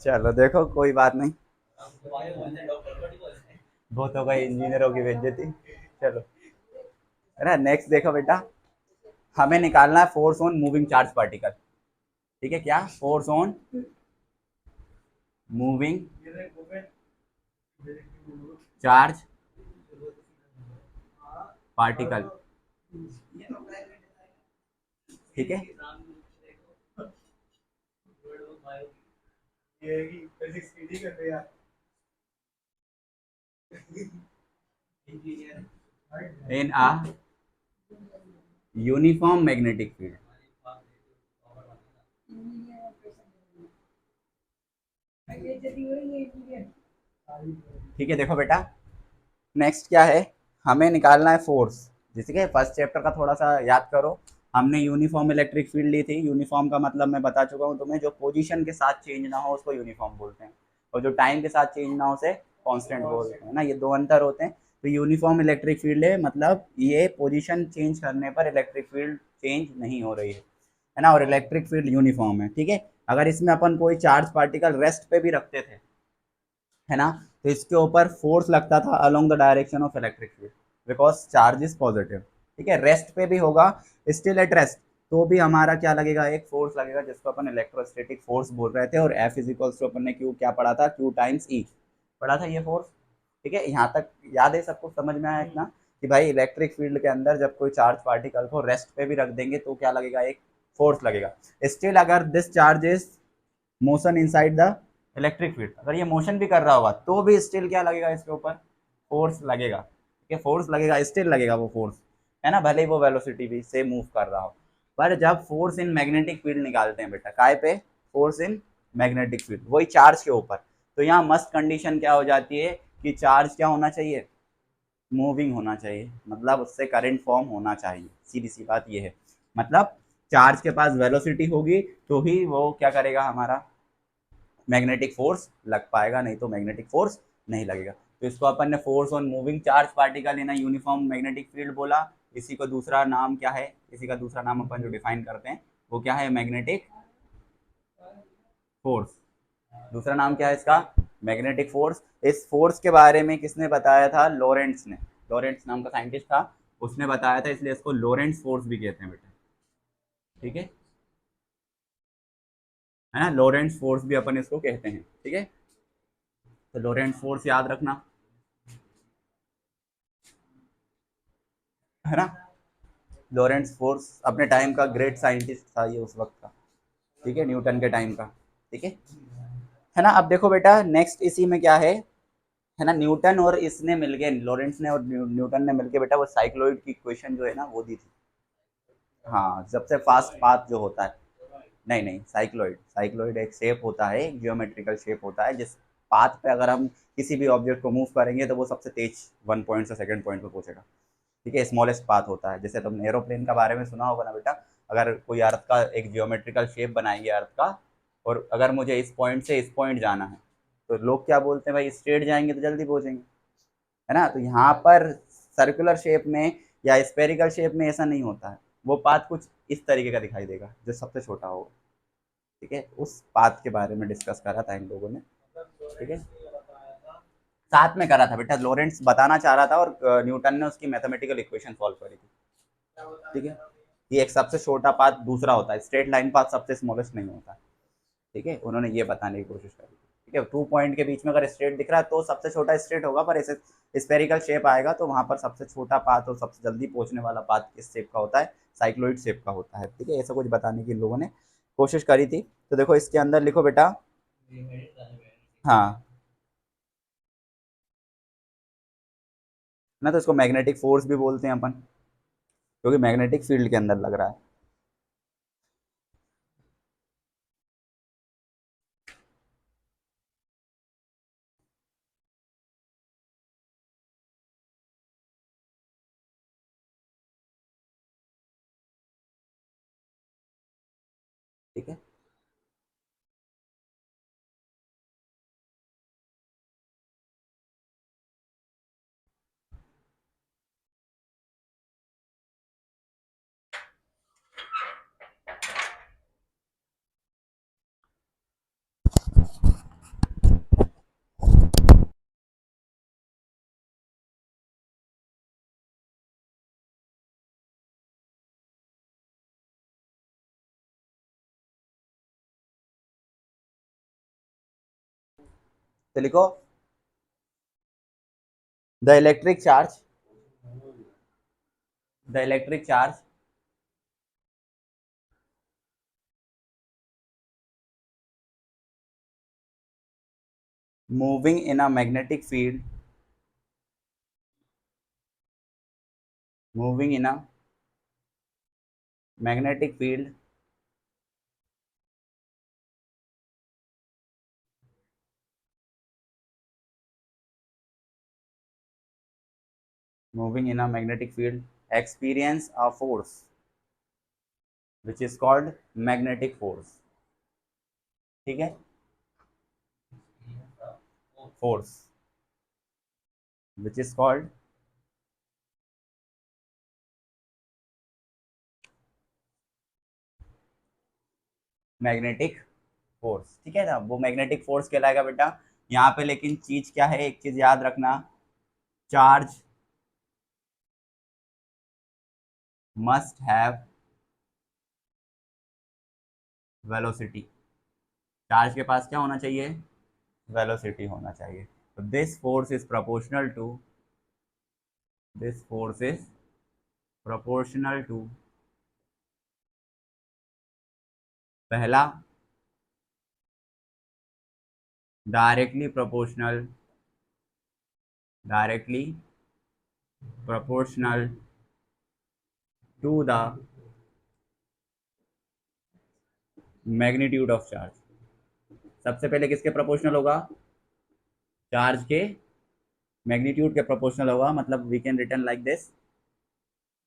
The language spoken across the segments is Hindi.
चलो देखो कोई बात नहीं, बहुत हो गई इंजीनियरों की बेइज्जती। चलो, है ना। नेक्स्ट देखो बेटा, हमें निकालना है force on moving charge particle. ठीक है, क्या force on moving charge particle. ठीक है, इन आ यूनिफॉर्म मैग्नेटिक फील्ड। ठीक है, देखो बेटा, नेक्स्ट क्या है, हमें निकालना है फोर्स। जैसे कि फर्स्ट चैप्टर का थोड़ा सा याद करो, हमने यूनिफॉर्म इलेक्ट्रिक फील्ड ली थी। यूनिफॉर्म का मतलब मैं बता चुका हूँ तुम्हें, जो पोजीशन के साथ चेंज ना हो उसको यूनिफॉर्म बोलते हैं, और जो टाइम के साथ चेंज ना हो उसे कांस्टेंट बोलते हैं ना। ये दो अंतर होते हैं। तो यूनिफॉर्म इलेक्ट्रिक फील्ड है, मतलब ये पोजीशन चेंज करने पर इलेक्ट्रिक फील्ड चेंज नहीं हो रही है ना, और इलेक्ट्रिक फील्ड यूनिफॉर्म है। ठीक है, अगर इसमें अपन कोई चार्ज पार्टिकल रेस्ट पे भी रखते थे, है ना, तो इसके ऊपर फोर्स लगता था along the direction of electric field, because charge is positive. ठीक है, रेस्ट पे भी होगा, स्टिल एट रेस्ट, तो भी हमारा क्या लगेगा, एक फोर्स लगेगा, जिसको अपन इलेक्ट्रोस्टैटिक फोर्स बोल रहे थे। और एफ इज इक्वल्स टू अपन ने क्यू क्या पढ़ा था, क्यू टाइम्स ई पढ़ा था ये फोर्स। ठीक है, यहाँ तक याद है सबको, समझ में आया इतना कि भाई इलेक्ट्रिक फील्ड के अंदर जब कोई चार्ज पार्टिकल को रेस्ट पे भी रख देंगे तो क्या लगेगा, एक फोर्स लगेगा। स्टिल अगर this charge is motion inside the electric field, अगर ये मोशन भी कर रहा होगा तो भी स्टिल क्या लगेगा इसके ऊपर, फोर्स लगेगा। ठीक है, फोर्स लगेगा, स्टिल लगेगा वो फोर्स, है ना, भले ही वो वेलोसिटी भी से मूव कर रहा हो। पर जब फोर्स इन मैग्नेटिक फील्ड निकालते हैं बेटा, काय पे, फोर्स इन मैग्नेटिक फील्ड, वही चार्ज के ऊपर, तो यहाँ मस्ट कंडीशन क्या हो जाती है कि चार्ज क्या होना चाहिए, मूविंग होना चाहिए, मतलब उससे करंट फॉर्म होना चाहिए। सीधी सी बात ये है, मतलब चार्ज के पास वेलोसिटी होगी तो ही वो क्या करेगा, हमारा मैग्नेटिक फोर्स लग पाएगा, नहीं तो मैग्नेटिक फोर्स नहीं लगेगा। तो इसको अपन ने force on moving charge particle in uniform magnetic field बोला। इसी को दूसरा नाम क्या है, इसी का दूसरा नाम अपन जो डिफाइन करते हैं वो क्या है, मैग्नेटिक फोर्स। दूसरा नाम क्या है इसका, मैग्नेटिक फोर्स। इस फोर्स के बारे में किसने बताया था, लॉरेंट्स ने। लॉरेंट्स नाम का साइंटिस्ट था, उसने बताया था, इसलिए इसको लॉरेंट्स फोर्स भी कहते हैं बेटा। ठीक है ना, लॉरेंट्स फोर्स भी अपन इसको कहते हैं। ठीक है, तो लॉरेंट्स फोर्स याद रखना, है ना। लॉरेंट्स फोर्स अपने टाइम का ग्रेट साइंटिस्ट था ये उस वक्त का। ठीक है, न्यूटन के टाइम का। ठीक है ना। अब देखो बेटा, नेक्स्ट इसी में क्या है ना, न्यूटन और इसने मिलके, लॉरेंट्स ने और न्यूटन ने मिलके बेटा वो साइक्लोइड की इक्वेशन जो है ना वो दी थी। हाँ, सबसे फास्ट पाथ जो होता है, नहीं नहीं, साइक्लोइड, साइक्लोइड एक शेप होता है, एक जियोमेट्रिकल शेप होता है, जिस पाथ पे अगर हम किसी भी ऑब्जेक्ट को मूव करेंगे तो वो सबसे तेज वन पॉइंट से सेकंड पॉइंट पे पहुंचेगा। ठीक है, स्मॉलेस्ट पाथ होता है। जैसे तुमने एरोप्लेन का बारे में सुना होगा ना बेटा, अगर कोई अर्थ का एक जियोमेट्रिकल शेप बनाएंगे अर्थ का, और अगर मुझे इस पॉइंट से इस पॉइंट जाना है, तो लोग क्या बोलते हैं, भाई स्ट्रेट जाएंगे तो जल्दी पहुंचेंगे, है ना। तो यहाँ पर सर्कुलर शेप में या स्पेरिकल शेप में ऐसा नहीं होता है, वो पाथ कुछ इस तरीके का दिखाई देगा जो सबसे छोटा होगा। ठीक है, उस पाथ के बारे में डिस्कस करा था इन लोगों ने। ठीक है, साथ में करा था बेटा, लॉरेंट्स बताना चाह रहा था और न्यूटन ने उसकी मैथमेटिकल इक्वेशन सॉल्व करी थी। ठीक है, ये एक सबसे छोटा पाथ दूसरा होता है, स्ट्रेट लाइन पाथ सबसे स्मॉलेस्ट नहीं होता। ठीक है, उन्होंने ये बताने की कोशिश करी थी। ठीक है, टू पॉइंट के बीच में अगर स्ट्रेट दिख रहा है तो सबसे छोटा स्ट्रेट होगा, पर ऐसे स्पेरिकल शेप आएगा तो वहां पर सबसे छोटा पाथ और सबसे जल्दी पहुंचने वाला पाथ किस शेप का होता है, साइक्लोइड शेप का होता है। ठीक है, ऐसा कुछ बताने की इन लोगों ने कोशिश करी थी। तो देखो इसके अंदर लिखो बेटा, हाँ ना, तो इसको मैग्नेटिक फोर्स भी बोलते हैं अपन, क्योंकि मैग्नेटिक फील्ड के अंदर लग रहा है। ठीक है, तो लिखो the electric charge, the electric charge moving in a magnetic field, moving in a magnetic field moving in a magnetic field experience a force which is called magnetic force. ठीक है, force which is called magnetic force. ठीक है ना, वो मैग्नेटिक फोर्स कहलाएगा बेटा। यहाँ पे लेकिन चीज क्या है, एक चीज याद रखना, charge must have velocity, charge के पास क्या होना चाहिए, वेलोसिटी होना चाहिए। तो this force is proportional to, this force is proportional to, पहला directly proportional, directly proportional to the magnitude of charge. सबसे पहले किसके प्रोपोर्शनल होगा, चार्ज के मैग्नीट्यूड के प्रोपोर्शनल होगा। मतलब we can return like this,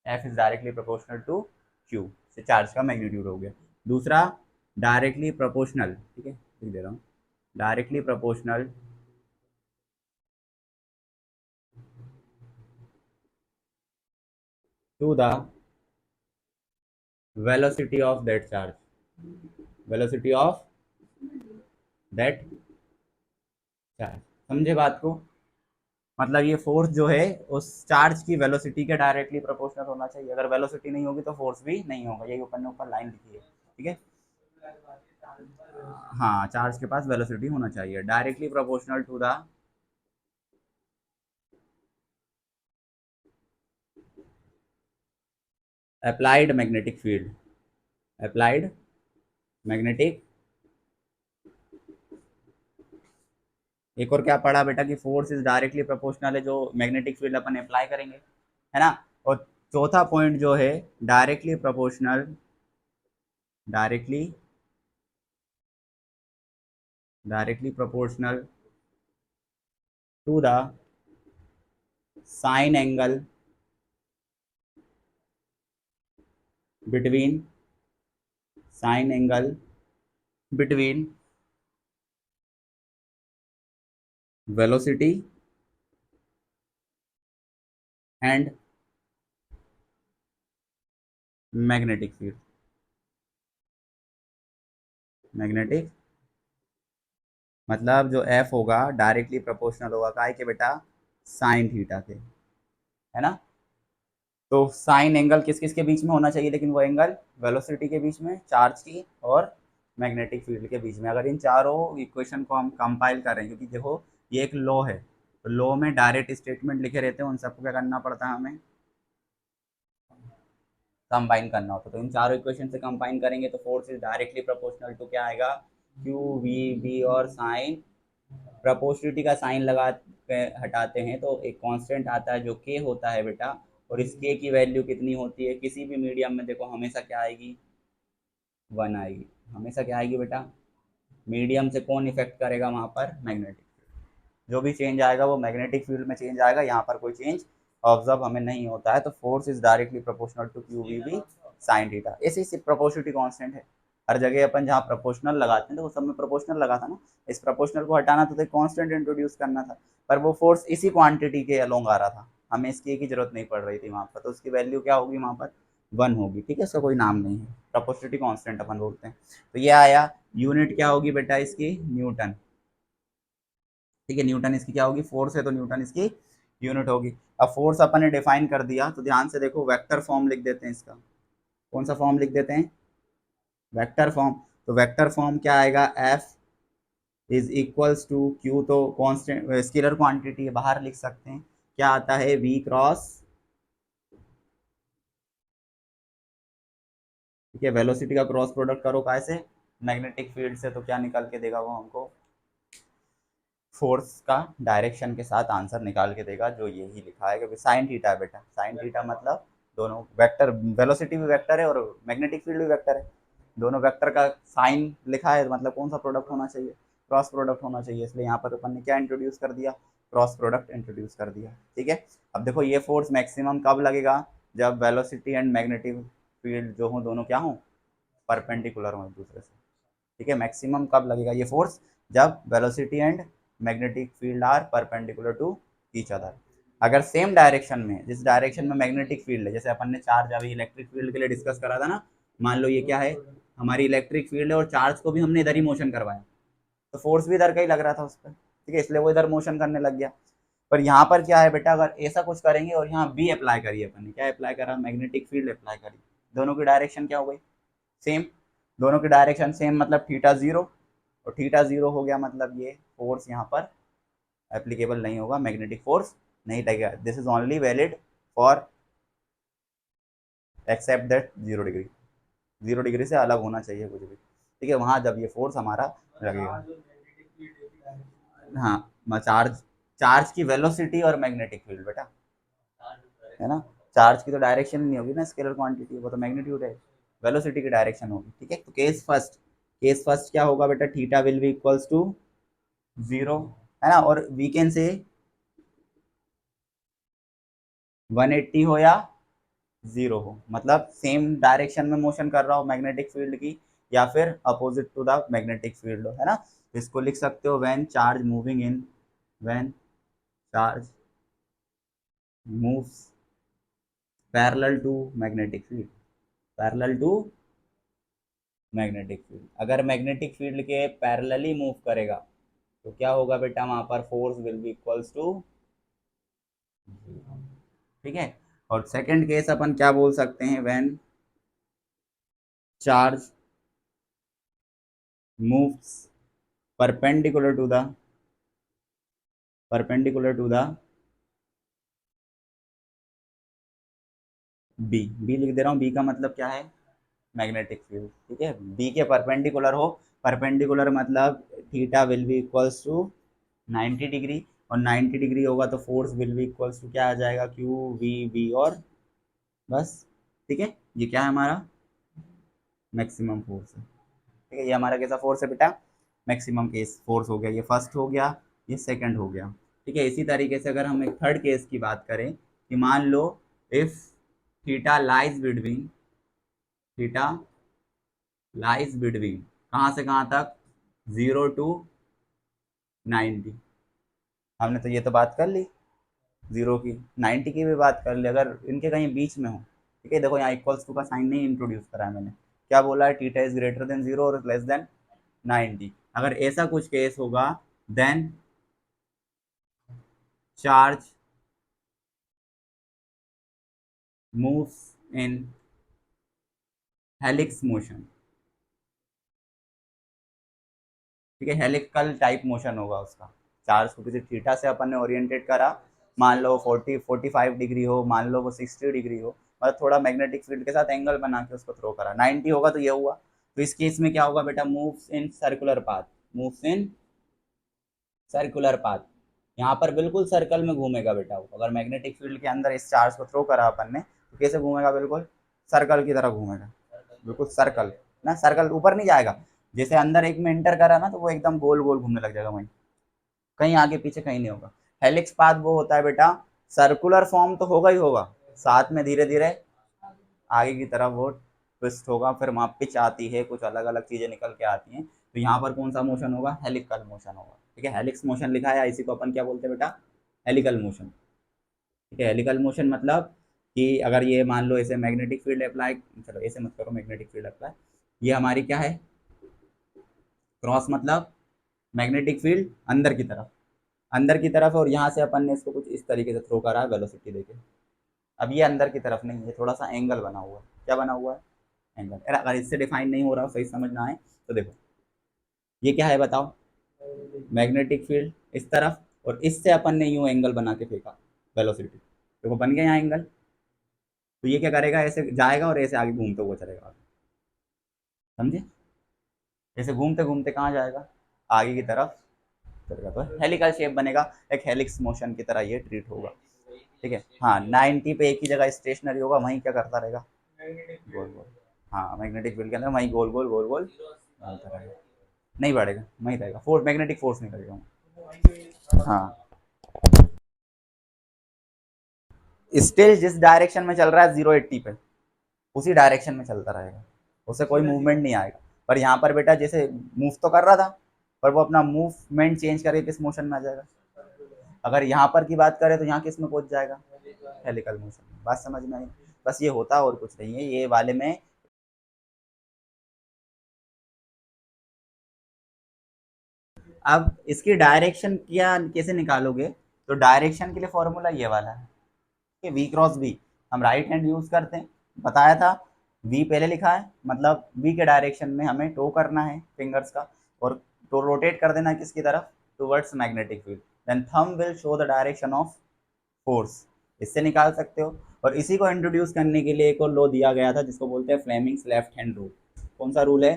F is directly proportional to Q, से चार्ज का मैग्नीट्यूड हो गया। दूसरा डायरेक्टली प्रोपोर्शनल, ठीक है लिख दे रहा हूँ, directly proportional to the velocity of that charge, velocity of that charge. समझे बात को, मतलब ये फोर्स जो है उस चार्ज की वेलोसिटी के डायरेक्टली प्रोपोर्शनल होना चाहिए। अगर वेलोसिटी नहीं होगी तो फोर्स भी नहीं होगा। यही ऊपर ने ऊपर लाइन लिखी है, ठीक है। हाँ, चार्ज के पास वेलोसिटी होना चाहिए directly proportional to the applied magnetic field, applied magnetic. एक और क्या पढ़ा बेटा कि फोर्स इज डायरेक्टली प्रोपोर्शनल है जो मैग्नेटिक फील्ड अपन अप्लाई करेंगे, है ना। और चौथा पॉइंट जो है directly proportional, directly, directly proportional to the sine angle between, sine angle between velocity and magnetic field, magnetic मतलब जो एफ होगा डायरेक्टली प्रोपोर्शनल होगा काय के बेटा, साइन थीटा के, है ना। तो साइन एंगल किस किस के बीच में होना चाहिए, लेकिन वो एंगल वेलोसिटी के बीच में, चार्ज की और मैग्नेटिक फील्ड के बीच में। अगर इन चारों इक्वेशन को हम कंपाइल करें, क्योंकि देखो ये एक लॉ है, तो लॉ में डायरेक्ट स्टेटमेंट लिखे रहते हैं, उन सबको क्या करना पड़ता है, हमें कंबाइन करना होता है। तो इन चारों इक्वेशन से कंबाइन करेंगे तो force is directly proportional to क्या आएगा, क्यू वी बी, और साइन, प्रोपोर्शनलिटी का साइन लगा के हटाते हैं तो एक कांस्टेंट आता है जो के होता है बेटा। और इस के की वैल्यू कितनी होती है, किसी भी मीडियम में देखो हमेशा क्या आएगी, वन आएगी। हमेशा क्या आएगी बेटा, मीडियम से कौन इफेक्ट करेगा वहाँ पर, मैग्नेटिक, जो भी चेंज आएगा वो मैग्नेटिक फील्ड में चेंज आएगा, यहाँ पर कोई चेंज ऑब्जर्व हमें नहीं होता है। तो force is directly proportional to Q V B sine theta. ऐसी प्रोपोर्शनलिटी कांस्टेंट है, हर जगह अपन जहाँ प्रोपोर्शनल लगाते हैं तो वो सब में प्रोपोर्शनल लगा था ना, इस प्रोपोर्शनल को हटाना था तो एक कांस्टेंट इंट्रोड्यूस करना था, पर वो फोर्स इसी क्वांटिटी के अलोंग आ रहा था, हमें इसकी की जरूरत नहीं पड़ रही थी वहाँ पर, तो उसकी वैल्यू क्या होगी वहाँ पर, वन होगी। ठीक है, इसका कोई नाम नहीं है, प्रोपोर्शनलिटी कांस्टेंट अपन बोलते हैं। तो ये आया, यूनिट क्या होगी बेटा इसकी, न्यूटन। ठीक है, न्यूटन इसकी क्या होगी, फोर्स है तो न्यूटन इसकी यूनिट होगी। अब फोर्स अपन ने डिफाइन कर दिया तो ध्यान से देखो, वेक्टर फॉर्म लिख देते हैं इसका। कौन सा फॉर्म लिख देते हैं, वेक्टर फॉर्म। तो वेक्टर फॉर्म क्या आएगा, F is equals to Q, तो कांस्टेंट स्केलर क्वांटिटी है, बाहर लिख सकते हैं, क्या आता है वी क्रॉस, ठीक है, वेलोसिटी का क्रॉस प्रोडक्ट करो काय से, मैग्नेटिक फील्ड से, तो क्या निकल के देगा वो हमको, फोर्स का डायरेक्शन के साथ आंसर निकाल के देगा, जो यही लिखा है, क्योंकि साइन थीटा है बेटा, साइन थीटा मतलब दोनों वेक्टर, वेलोसिटी भी वेक्टर है और मैग्नेटिक फील्ड भी वेक्टर है, दोनों वेक्टर का साइन लिखा है, मतलब कौन सा प्रोडक्ट होना चाहिए, क्रॉस प्रोडक्ट होना चाहिए, इसलिए यहाँ पर अपन ने क्या इंट्रोड्यूस कर दिया, क्रॉस प्रोडक्ट इंट्रोड्यूस कर दिया, ठीक है। अब देखो ये फोर्स मैक्सिमम कब लगेगा, जब वेलोसिटी एंड मैग्नेटिक फील्ड जो हो दोनों क्या हो, परपेंडिकुलर हो एक दूसरे से, ठीक है। मैक्सिमम कब लगेगा ये फोर्स, जब velocity and magnetic field are perpendicular to each other. अगर सेम डायरेक्शन में, जिस डायरेक्शन में मैग्नेटिक फील्ड है, जैसे अपन ने चार्ज अभी इलेक्ट्रिक फील्ड के लिए डिस्कस करा था ना, मान लो ये क्या है, हमारी इलेक्ट्रिक फील्ड है और चार्ज को भी हमने इधर ही मोशन करवाया, तो फोर्स भी इधर का ही लग रहा था उस पर, ठीक है, इसलिए वो इधर मोशन करने लग गया। पर यहाँ पर क्या है बेटा, अगर ऐसा कुछ करेंगे और यहाँ बी अप्लाई करिए, अपन ने क्या अप्लाई करा, मैग्नेटिक फील्ड अप्लाई करी, दोनों की डायरेक्शन क्या हो गई, सेम, दोनों की डायरेक्शन सेम, मतलब थीटा जीरो, और थीटा जीरो हो गया, मतलब ये फोर्स यहाँ पर एप्लीकेबल नहीं होगा, मैग्नेटिक फोर्स नहीं लगेगा, this is only valid for except that 0 degree, 0 degree से अलग होना चाहिए कुछ भी, ठीक है, वहाँ जब ये फोर्स हमारा लगेगा। हाँ, चार्ज, चार्ज की वेलोसिटी और मैग्नेटिक फील्ड बेटा, है ना, चार्ज की तो डायरेक्शन नहीं होगी ना, स्केलर क्वांटिटी, वो तो मैग्नीट्यूड है, वेलोसिटी की डायरेक्शन होगी, ठीक है। तो केस फर्स्ट क्या होगा बेटा, theta will be equals to 0, है ना, और वी कैन से 180 हो या 0 हो, मतलब सेम डायरेक्शन में मोशन कर रहा हो मैग्नेटिक फील्ड की, या फिर opposite to the magnetic field हो, है ना। इसको लिख सकते हो when charge moving in, when charge moves parallel to magnetic field, parallel to magnetic field, अगर मैग्नेटिक फील्ड के पैरेलली मूव करेगा तो क्या होगा बेटा, वहां पर force will be equals to, ठीक है। और सेकंड केस अपन क्या बोल सकते हैं, when charge moves perpendicular to the, perpendicular to the B लिख दे रहा हूँ, बी का मतलब क्या है, मैग्नेटिक फील्ड, ठीक है, बी के परपेंडिकुलर हो, परपेंडिकुलर मतलब theta will be equals to 90 degree, और 90 डिग्री होगा तो force will be equals to क्या आ जाएगा, क्यू वी बी, और बस, ठीक है, ये क्या है हमारा मैक्सिमम फोर्स है, ठीक है, ये हमारा कैसा फोर्स है बेटा, मैक्सिमम केस फोर्स हो गया, ये फर्स्ट हो गया, ये सेकंड हो गया, ठीक है। इसी तरीके से अगर हम एक थर्ड केस की बात करें, कि मान लो if theta lies between, theta lies between कहाँ से कहाँ तक, 0 to 90, हमने तो ये तो बात कर ली 0 की, 90 की भी बात कर ली, अगर इनके कहीं बीच में हो, ठीक है, देखो यहाँ इक्वल्स टू का साइन नहीं इंट्रोड्यूस करा है मैंने, क्या बोला है, थीटा इज ग्रेटर देन 0 और लेस देन 90, अगर ऐसा कुछ केस होगा, then charge moves in helix motion, ठीक है, हेलिकल टाइप मोशन होगा उसका, चार्ज को किसी थीटा से अपन ने ओरिएंटेड करा, मान लो 45 डिग्री हो, मान लो वो 60 डिग्री हो, मतलब थोड़ा मैग्नेटिक फील्ड के साथ एंगल बना के उसको थ्रो करा, 90 होगा तो ये हुआ, तो इस केस में क्या होगा बेटा, moves in circular path, moves in circular path, यहाँ पर बिल्कुल सर्कल में घूमेगा बेटा वो, अगर मैग्नेटिक फील्ड के अंदर इस चार्ज को थ्रो करा अपन ने, तो कैसे घूमेगा, बिल्कुल सर्कल की तरह घूमेगा, बिल्कुल सर्कल ना, सर्कल ऊपर नहीं जाएगा, जैसे अंदर एक में एंटर करा ना, तो वो एकदम गोल गोल घूमने लग जाएगा वहीं, कहीं आगे पीछे कहीं नहीं होगा। हेलिक्स पाथ वो होता है बेटा, सर्कुलर फॉर्म तो होगा ही होगा, साथ में धीरे धीरे आगे की तरफ वो ट्विस्ट होगा, फिर वहाँ पिच आती है, कुछ अलग अलग चीज़ें निकल के आती हैं, तो यहाँ पर कौन सा मोशन होगा, हेलिकल मोशन होगा, ठीक है, हेलिक्स मोशन लिखा है, इसी को अपन क्या बोलते हैं बेटा, हेलिकल मोशन, ठीक है। हेलिकल मोशन मतलब कि अगर ये मान लो ऐसे मैग्नेटिक फील्ड अप्लाई, चलो ऐसे मत करो, मैग्नेटिक फील्ड अप्लाई, ये हमारी क्या है, क्रॉस मतलब मैग्नेटिक फील्ड अंदर की तरफ, अंदर की तरफ, और यहाँ से अपन ने इसको कुछ इस तरीके से थ्रो करा है वेलोसिटी देके, अब ये अंदर की तरफ नहीं, ये थोड़ा सा एंगल बना हुआ है, क्या बना हुआ है, एंगल, अगर इससे डिफाइन नहीं हो रहा, सही समझना है तो देखो, ये क्या है बताओ, मैग्नेटिक फील्ड इस तरफ, और इससे अपन ने यूं एंगल बना के फेंका वेलोसिटी, तो वो बन गया यहाँ एंगल। तो ये क्या करेगा, ऐसे जाएगा और ऐसे आगे घूमते हुए चलेगा, समझे? ऐसे घूमते घूमते कहाँ जाएगा, आगे की तरफ चलेगा, तो हेलिकल शेप बनेगा, एक हेलिक्स मोशन की तरह ये ट्रीट होगा। ठीक है, हाँ 90 पे एक ही जगह स्टेशनरी होगा, वहीं क्या करता रहेगा, गोल गोल। हाँ मैग्नेटिक फील्ड के अंदर वहीं गोल गोल गोल गोल घूमता रहेगा, नहीं बढ़ेगा, वहीं रहेगा, फोर्स मैग्नेटिक फोर्स नहीं करेगा। हाँ, स्टिल जिस डायरेक्शन में चल रहा है 080 पे, उसी डायरेक्शन में चलता रहेगा, उससे कोई मूवमेंट नहीं आएगा। पर यहाँ पर बेटा जैसे मूव तो कर रहा था, पर वो अपना मूवमेंट चेंज करके किस मोशन में आ जाएगा। अगर यहाँ पर की बात करें तो यहाँ किस में पहुंच जाएगा, हेलिकल मोशन। बात समझ में आई? बस ये होता और कुछ नहीं है ये वाले में। अब इसकी डायरेक्शन क्या कैसे निकालोगे, तो डायरेक्शन के लिए फॉर्मूला ये वाला है कि वी क्रॉस बी, हम राइट हैंड यूज करते हैं, बताया था। वी पहले लिखा है, मतलब वी के डायरेक्शन में हमें टो करना है फिंगर्स का, और टो रोटेट कर देना है किसकी तरफ, towards magnetic field, then thumb will show the direction of force, इससे निकाल सकते हो। और इसी को इंट्रोड्यूस करने के लिए एक और लॉ दिया गया था जिसको बोलते हैं फ्लेमिंग्स लेफ्ट हैंड रूल। कौन सा रूल है,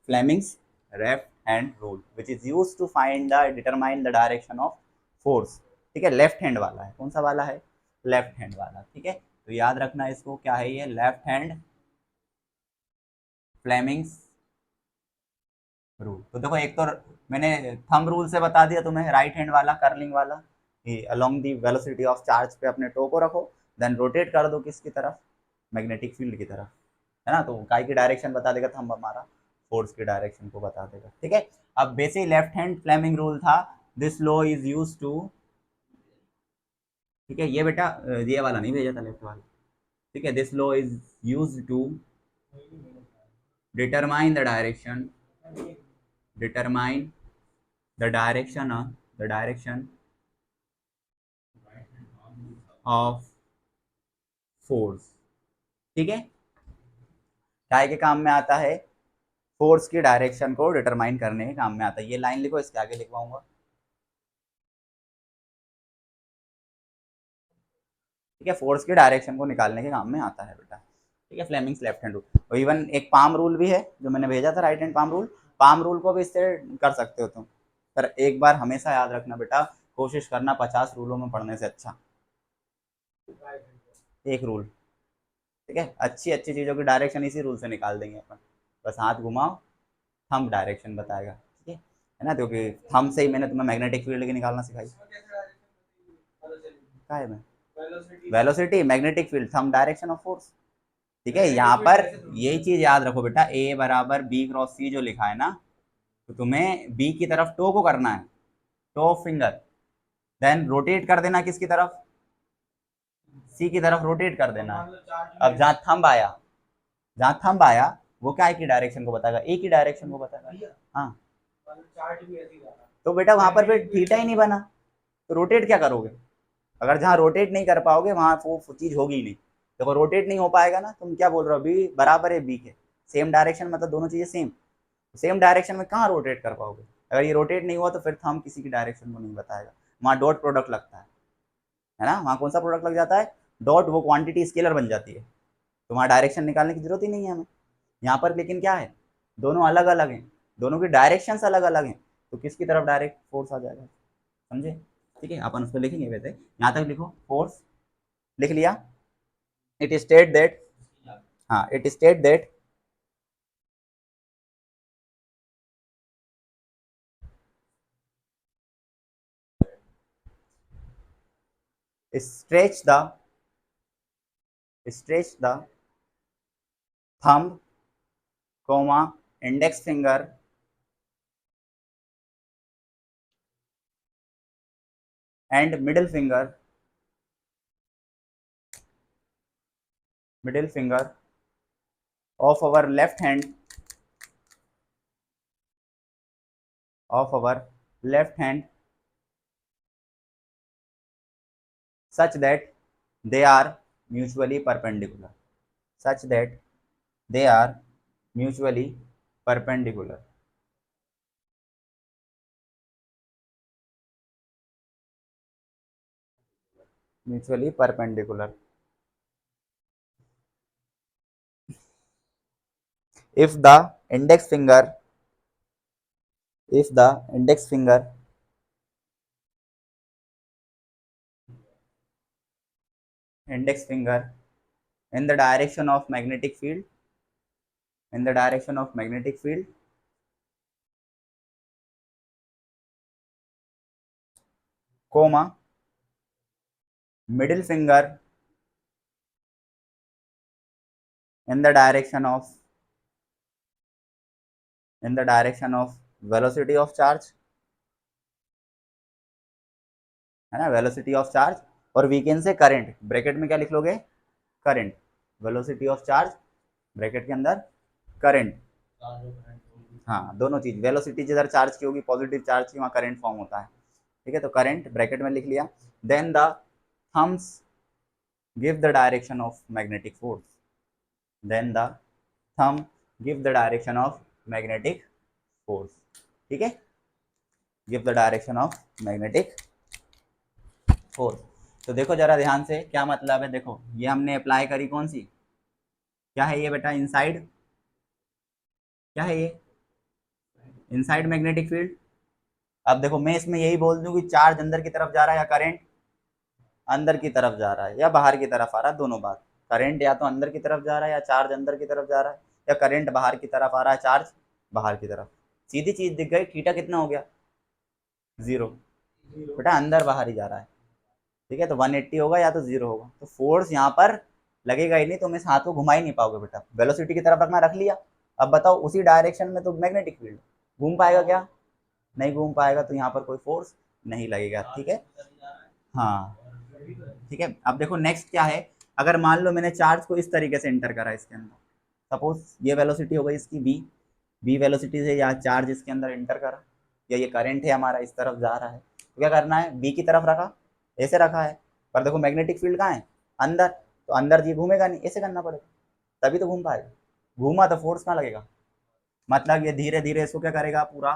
Fleming's left hand rule, which is use to find the determine the direction of force. ठीक है, लेफ्ट हैंड वाला है, कौन सा वाला है, लेफ्ट हैंड वाला। ठीक है, तो याद रखना इसको, क्या है ये, लेफ्ट हैंड फ्लेमिंग्स रूल। तो देखो एक तो मैंने थंब रूल से बता दिया तुम्हें, राइट हैंड वाला कर्लिंग वाला, कि along the velocity of charge पे अपने टो को रखो, देन रोटेट कर दो किसकी तरफ, मैग्नेटिक फील्ड की तरफ, है ना। तो काय की डायरेक्शन बता देगा थंब हमारा, फोर्स की डायरेक्शन को बता देगा। ठीक है, अब basic left hand Fleming rule था, this law is use to, ठीक है ये बेटा ये वाला नहीं भेजा था, लेफ्ट वाला। ठीक है, this law is use to determine the direction, determine the direction of force। ठीक है, काय के काम में आता है, फोर्स की डायरेक्शन को डिटरमाइन करने के काम में आता है। ये लाइन लिखो, इसके आगे लिखवाऊंगा। ठीक है, फोर्स की डायरेक्शन को निकालने के काम में आता है बेटा। ठीक है, फ्लेमिंग्स लेफ्ट हैंड रूल, और इवन एक पाम रूल भी है जो मैंने भेजा था, right hand palm rule. Palm rule को भी इससे कर सकते हो तुम, पर एक बार हमेशा याद रखना बेटा, कोशिश करना 50 रूलों में पढ़ने से अच्छा एक रूल। ठीक है, अच्छी अच्छी चीज़ों की डायरेक्शन इसी रूल से निकाल देंगे अपन, बस हाथ घुमाओ, थंब डायरेक्शन बताएगा। ठीक है ना, क्योंकि थंब से ही मैंने तुम्हें मैग्नेटिक फील्ड की निकालना सिखाई। क्या है मैं, velocity magnetic field, thumb direction of force. ठीक है, यहाँ पर यही चीज याद रखो बेटा, ए बराबर बी क्रॉस सी जो लिखा है ना, तो तुम्हें बी की तरफ टो को करना है, टो फिंगर, देन रोटेट कर देना किसकी तरफ, सी की तरफ रोटेट कर देना है। अब जहाँ थंब आया वो क्या की डायरेक्शन को बताएगा, ए की डायरेक्शन को बताएगा। हाँ, तो बेटा वहां पर फिर थीटा ही नहीं बना, तो रोटेट क्या करोगे, अगर जहाँ रोटेट नहीं कर पाओगे वहां वो चीज होगी ही नहीं। देखो रोटेट नहीं हो पाएगा ना, तुम क्या बोल रहे हो, बी बराबर है बी के, सेम डायरेक्शन, मतलब दोनों चीजें सेम, सेम डायरेक्शन में कहाँ रोटेट कर पाओगे। अगर ये रोटेट नहीं हुआ तो फिर थंब किसी की डायरेक्शन को नहीं बताएगा, वहाँ डॉट प्रोडक्ट लगता है ना, वहाँ कौन सा प्रोडक्ट लग जाता है, डॉट, वो क्वांटिटी स्केलर बन जाती है, तो वहाँ डायरेक्शन निकालने की जरूरत ही नहीं है हमें। यहाँ पर लेकिन क्या है, दोनों अलग अलग हैं, दोनों की डायरेक्शन अलग अलग हैं, तो किसकी तरफ डायरेक्ट फोर्स आ जाएगा, समझे। ठीक है, अपन उसको लिखेंगे, वैसे यहाँ तक लिखो, फोर्स लिख लिया। इट स्टेट दैट, हाँ it state that stretch the thumb, comma, index finger and middle finger of our left hand, of our left hand such that they are mutually perpendicular, such that they are mutually perpendicular, mutually perpendicular. if the index finger if the index finger index finger in the direction of magnetic field in the direction of magnetic field comma middle finger in the direction of velocity of charge, है ना, वेलोसिटी ऑफ चार्ज, और we can say current, bracket में क्या लिख लोगे, current, velocity of charge bracket के अंदर करंट, हाँ दोनों चीज, वेलोसिटी जिधर चार्ज की होगी पॉजिटिव चार्ज की वहाँ करंट फॉर्म होता है, ठीक है, तो करंट ब्रैकेट में लिख लिया। Then the thumbs give the direction of magnetic force, then the thumb give the direction of magnetic force, ठीक है, give the direction of magnetic force. तो देखो जरा ध्यान से क्या मतलब है, देखो ये हमने अप्लाई करी कौन सी, क्या है ये बेटा, इनसाइड, क्या है ये, इनसाइड मैग्नेटिक फील्ड। अब देखो मैं इसमें यही बोल दूं कि चार्ज अंदर की तरफ जा रहा है या करंट अंदर की तरफ जा रहा है या बाहर की तरफ आ रहा है, दोनों बात, करंट या तो अंदर की तरफ जा रहा है या चार्ज अंदर की तरफ जा रहा है, या करंट बाहर की तरफ आ रहा है चार्ज बाहर की तरफ, सीधी चीज दिख गई, थीटा कितना हो गया, 0, बेटा अंदर बाहर ही जा रहा है, ठीक है, तो 180 होगा या तो 0 होगा, तो फोर्स यहाँ पर लगेगा ही नहीं, तो मैं इस हाथ को घुमा ही नहीं पाओगे बेटा, वेलोसिटी की तरफ रखना, रख लिया, अब बताओ उसी डायरेक्शन में तो मैग्नेटिक फील्ड घूम पाएगा क्या, नहीं घूम पाएगा, तो यहाँ पर कोई फोर्स नहीं लगेगा, ठीक है, हाँ ठीक है। अब देखो नेक्स्ट क्या है, अगर मान लो मैंने चार्ज को इस तरीके से इंटर करा इसके अंदर, सपोज ये वेलोसिटी हो गई इसकी बी वेलोसिटी से या चार्ज इसके अंदर इंटर करा, या ये करंट है हमारा इस तरफ जा रहा है, तो क्या करना है, बी की तरफ रखा, ऐसे रखा है, पर देखो मैग्नेटिक फील्ड कहाँ है, अंदर, तो अंदर ये घूमेगा नहीं, ऐसे करना पड़ेगा तभी तो घूम पाएगा, घूमा तो फोर्स कहाँ लगेगा, मतलब ये धीरे धीरे इसको क्या करेगा, पूरा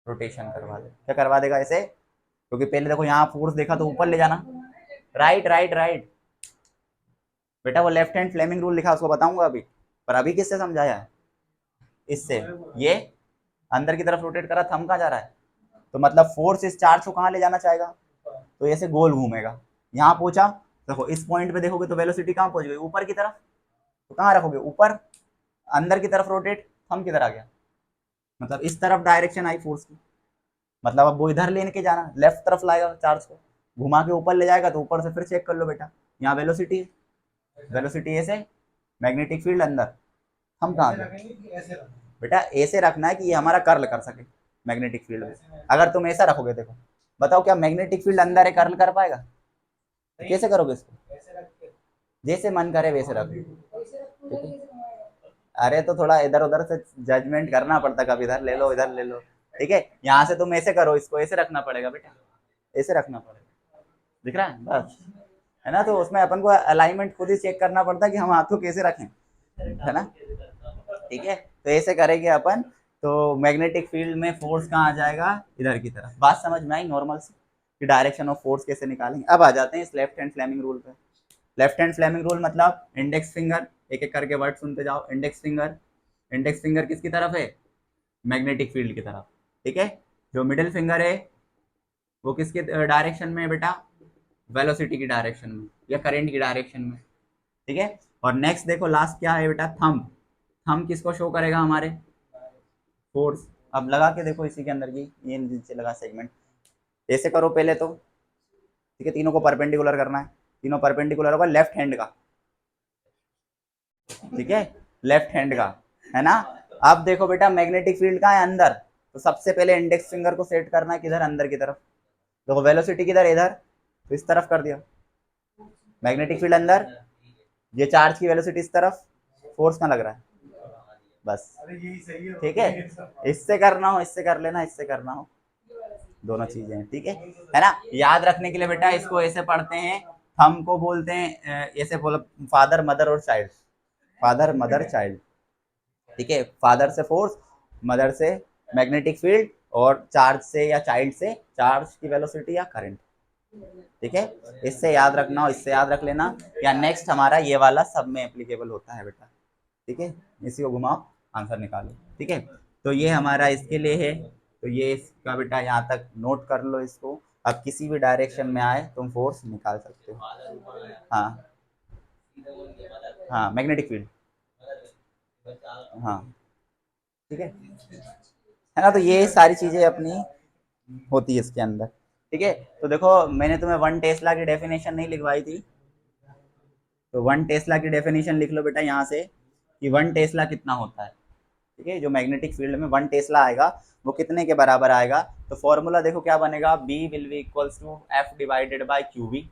रोटेशन करवा दे, क्या करवा देगा ऐसे, क्योंकि पहले देखो यहाँ फोर्स देखा तो ऊपर ले जाना, राइट राइट राइट, बेटा वो लेफ्ट हैंड फ्लेमिंग रूल लिखा उसको बताऊंगा अभी, पर अभी किससे समझाया है, इससे, ये अंदर की तरफ रोटेट करा, थंब कहाँ जा रहा है, तो मतलब फोर्स इस चार्ज को कहाँ ले जाना चाहेगा, तो ऐसे गोल घूमेगा, यहाँ पहुंचा, देखो इस पॉइंट पे देखोगे तो वेलोसिटी कहाँ पहुंच गई, ऊपर की तरफ, तो कहाँ रखोगे ऊपर, अंदर की तरफ रोटेट, थंब किधर आ गया, मतलब इस तरफ डायरेक्शन आई फोर्स की, मतलब अब वो इधर लेने के जाना, लेफ्ट तरफ लाएगा चार्ज को, घुमा के ऊपर ले जाएगा, तो ऊपर से फिर चेक कर लो बेटा, यहाँ वेलोसिटी है, वेलोसिटी ऐसे, मैग्नेटिक फील्ड अंदर, हम कहाँ गए, बेटा ऐसे रखना है कि ये हमारा कर्ल कर सके मैग्नेटिक फील्ड में, अगर तुम ऐसा रखोगे, देखो बताओ क्या मैग्नेटिक फील्ड अंदर है, कर्ल कर पाएगा, तो कैसे करोगे इसको, जैसे मन करे वैसे रखो, अरे तो थोड़ा इधर उधर से जजमेंट करना पड़ता, कभी इधर ले लो इधर ले लो, ठीक है, यहाँ से तुम ऐसे करो, इसको ऐसे रखना पड़ेगा बेटा, ऐसे रखना पड़ेगा, दिख रहा है बस, है ना, तो उसमें अपन को अलाइनमेंट खुद ही चेक करना पड़ता है कि हम हाथ को कैसे रखें, है ना, ठीक है, तो ऐसे करेंगे अपन, तो मैग्नेटिक फील्ड में फोर्स कहाँ आ जाएगा, इधर की तरफ, बात समझ में आई नॉर्मल से, कि डायरेक्शन ऑफ फोर्स कैसे निकालेंगे। अब आ जाते हैं इस लेफ्ट हैंड फ्लेमिंग रूल पे। लेफ्ट हैंड फ्लेमिंग रूल मतलब इंडेक्स फिंगर, एक एक करके वर्ड सुनते जाओ, इंडेक्स फिंगर किसकी तरफ है, मैग्नेटिक फील्ड की तरफ, ठीक है, जो मिडिल फिंगर है वो किसके डायरेक्शन में है बेटा, वेलोसिटी की डायरेक्शन में या करंट की डायरेक्शन में, ठीक है, और नेक्स्ट देखो लास्ट क्या है बेटा, थंब, थंब किसको शो करेगा, हमारे फोर्स, अब लगा के देखो इसी के अंदर की, ये नीचे लगा सेगमेंट, ऐसे करो पहले तो, ठीक है, तीनों को परपेंडिकुलर करना है, तीनों परपेंडिकुलर होगा लेफ्ट हैंड का, ठीक है, लेफ्ट हैंड का, है ना, अब देखो बेटा मैग्नेटिक फील्ड कहाँ है, अंदर, तो सबसे पहले इंडेक्स फिंगर को सेट करना है किधर, अंदर की तरफ, देखो वेलोसिटी किधर, इधर, तो इस तरफ कर दिया, मैग्नेटिक फील्ड अंदर, ये चार्ज की वेलोसिटी इस तरफ, फोर्स कहाँ लग रहा है, बस, ठीक है, इससे करना हो इससे कर लेना, इससे करना हो, दोनों चीजें हैं, ठीक है ना, याद रखने के लिए बेटा इसको ऐसे पढ़ते हैं, थंब को बोलते हैं ऐसे बोलो, फादर मदर और चाइल्ड, फादर मदर चाइल्ड, ठीक है, फादर से फोर्स, मदर से मैग्नेटिक फील्ड, और चार्ज से या चाइल्ड से चार्ज की वेलोसिटी या करंट, ठीक है, इससे याद रखना और इससे याद रख लेना। या नेक्स्ट हमारा ये वाला सब में एप्लीकेबल होता है बेटा। ठीक है, इसी को घुमाओ, आंसर निकालो। ठीक है, तो ये हमारा इसके लिए है, तो ये इसका बेटा यहाँ तक नोट कर लो इसको। अब किसी भी डायरेक्शन में आए तुम फोर्स निकाल सकते हो। हाँ हाँ, मैग्नेटिक फील्ड। हाँ ठीक है ना, तो ये सारी चीजें अपनी होती है इसके अंदर। ठीक है, तो देखो मैंने तुम्हें वन टेस्ला की डेफिनेशन नहीं लिखवाई थी, तो वन टेस्ला की डेफिनेशन लिख लो बेटा यहाँ से, कि वन टेस्ला कितना होता है। ठीक है, जो मैग्नेटिक फील्ड में वन टेस्ला आएगा वो कितने के बराबर आएगा। तो फॉर्मूला देखो क्या बनेगा, B will be equals to F divided by Q B, है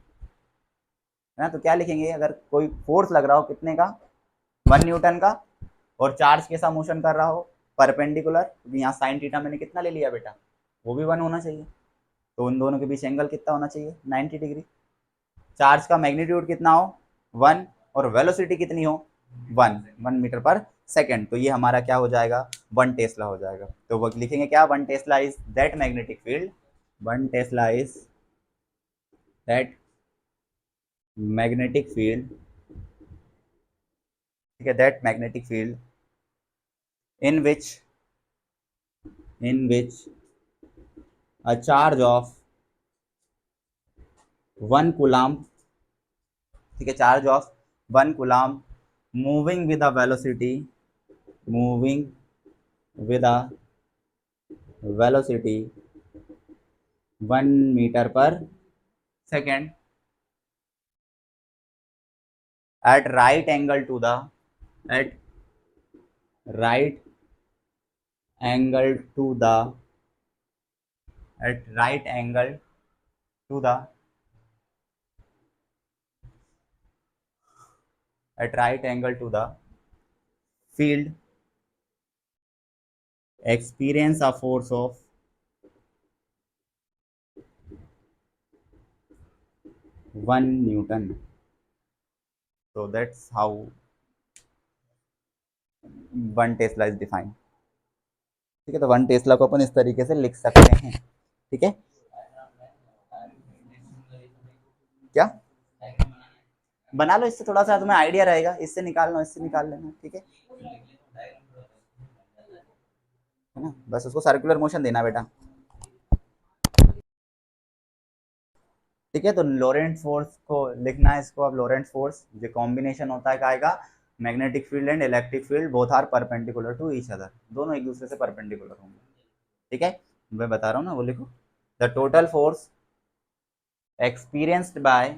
ना। तो क्या लिखेंगे, अगर कोई फोर्स लग रहा हो कितने का, 1 न्यूटन का, और चार्ज के साथ मोशन कर रहा हो परपेंडिकुलर, क्योंकि यहाँ साइन थीटा मैंने कितना ले लिया बेटा, वो भी 1 होना चाहिए। तो उन दोनों के बीच एंगल कितना होना चाहिए, 90 डिग्री। चार्ज का मैग्नीट्यूड कितना हो, 1, और वेलोसिटी कितनी हो, 1 मीटर पर सेकेंड। तो ये हमारा क्या हो जाएगा, 1 टेस्ला हो जाएगा। तो वो लिखेंगे क्या, 1 tesla is that magnetic field, 1 tesla is that magnetic field. ठीक है, that magnetic field in which a charge of 1 coulomb, ठीक है, charge of 1 coulomb moving with a velocity, moving with a velocity 1 metre per second at right angle to the at right angle to the at right angle to the at right angle to the field experience a force of 1 Newton. So that's how 1 tesla is defined. ठीक है, तो 1 टेस्ला को अपन इस तरीके से लिख सकते हैं। ठीक है, क्या बना लो, इससे थोड़ा सा तुम्हें आइडिया रहेगा, इससे निकाल लो, इससे निकाल लेना। ठीक है ना, बस उसको सर्कुलर मोशन देना बेटा। ठीक है, तो लोरेंट फोर्स को लिखना है इसको। अब लोरेंट फोर्स जो कॉम्बिनेशन होता है काय का, magnetic field and electric field both are perpendicular to each other, दोनों एक दूसरे से परपेंडिकुलर होंगे। ठीक है, मैं बता रहा हूँ ना, वो लिखो, the total force experienced by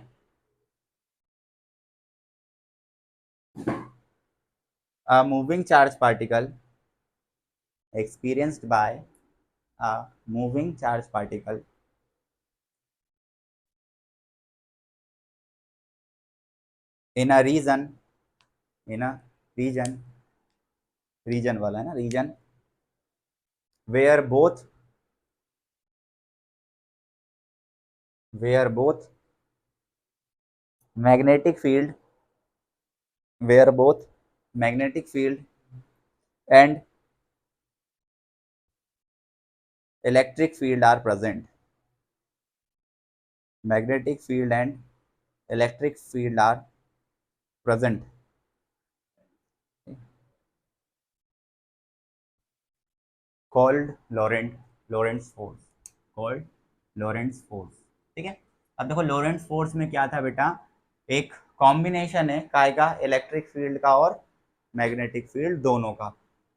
a moving charge particle, experienced by a moving charge particle in a region, in a region, region वाला है ना, region where both magnetic field, where both magnetic field and electric field are present, magnetic field and electric field are present, called Lorentz force, called Lorentz force। ठीक है, अब देखो लॉरेंट्ज फोर्स में क्या था बेटा, एक कॉम्बिनेशन है काय का, इलेक्ट्रिक फील्ड का और मैग्नेटिक फील्ड दोनों का,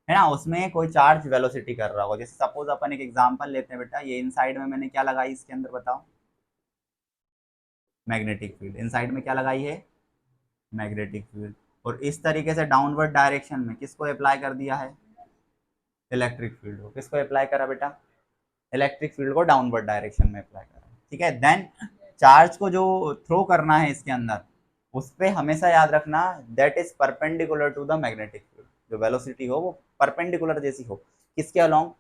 है ना। उसमें कोई चार्ज वेलोसिटी कर रहा होगा, जैसे सपोज अपन एक एग्जांपल लेते हैं बेटा, ये इनसाइड में मैंने क्या लगाई इसके अंदर बताओ, मैग्नेटिक फील्ड। इनसाइड में क्या लगाई है, मैग्नेटिक फील्ड। और इस तरीके से डाउनवर्ड डायरेक्शन में किसको अप्लाई कर दिया है, इलेक्ट्रिक फील्ड को। किसको अप्लाई करा बेटा, इलेक्ट्रिक फील्ड को डाउनवर्ड डायरेक्शन में अप्लाई करा। ठीक है, देन चार्ज को जो थ्रो करना है इसके अंदर, उस पर हमेशा याद रखना that is perpendicular to the magnetic field, जो वेलोसिटी हो वो परपेंडिकुलर जैसी हो, किसके अलोंग,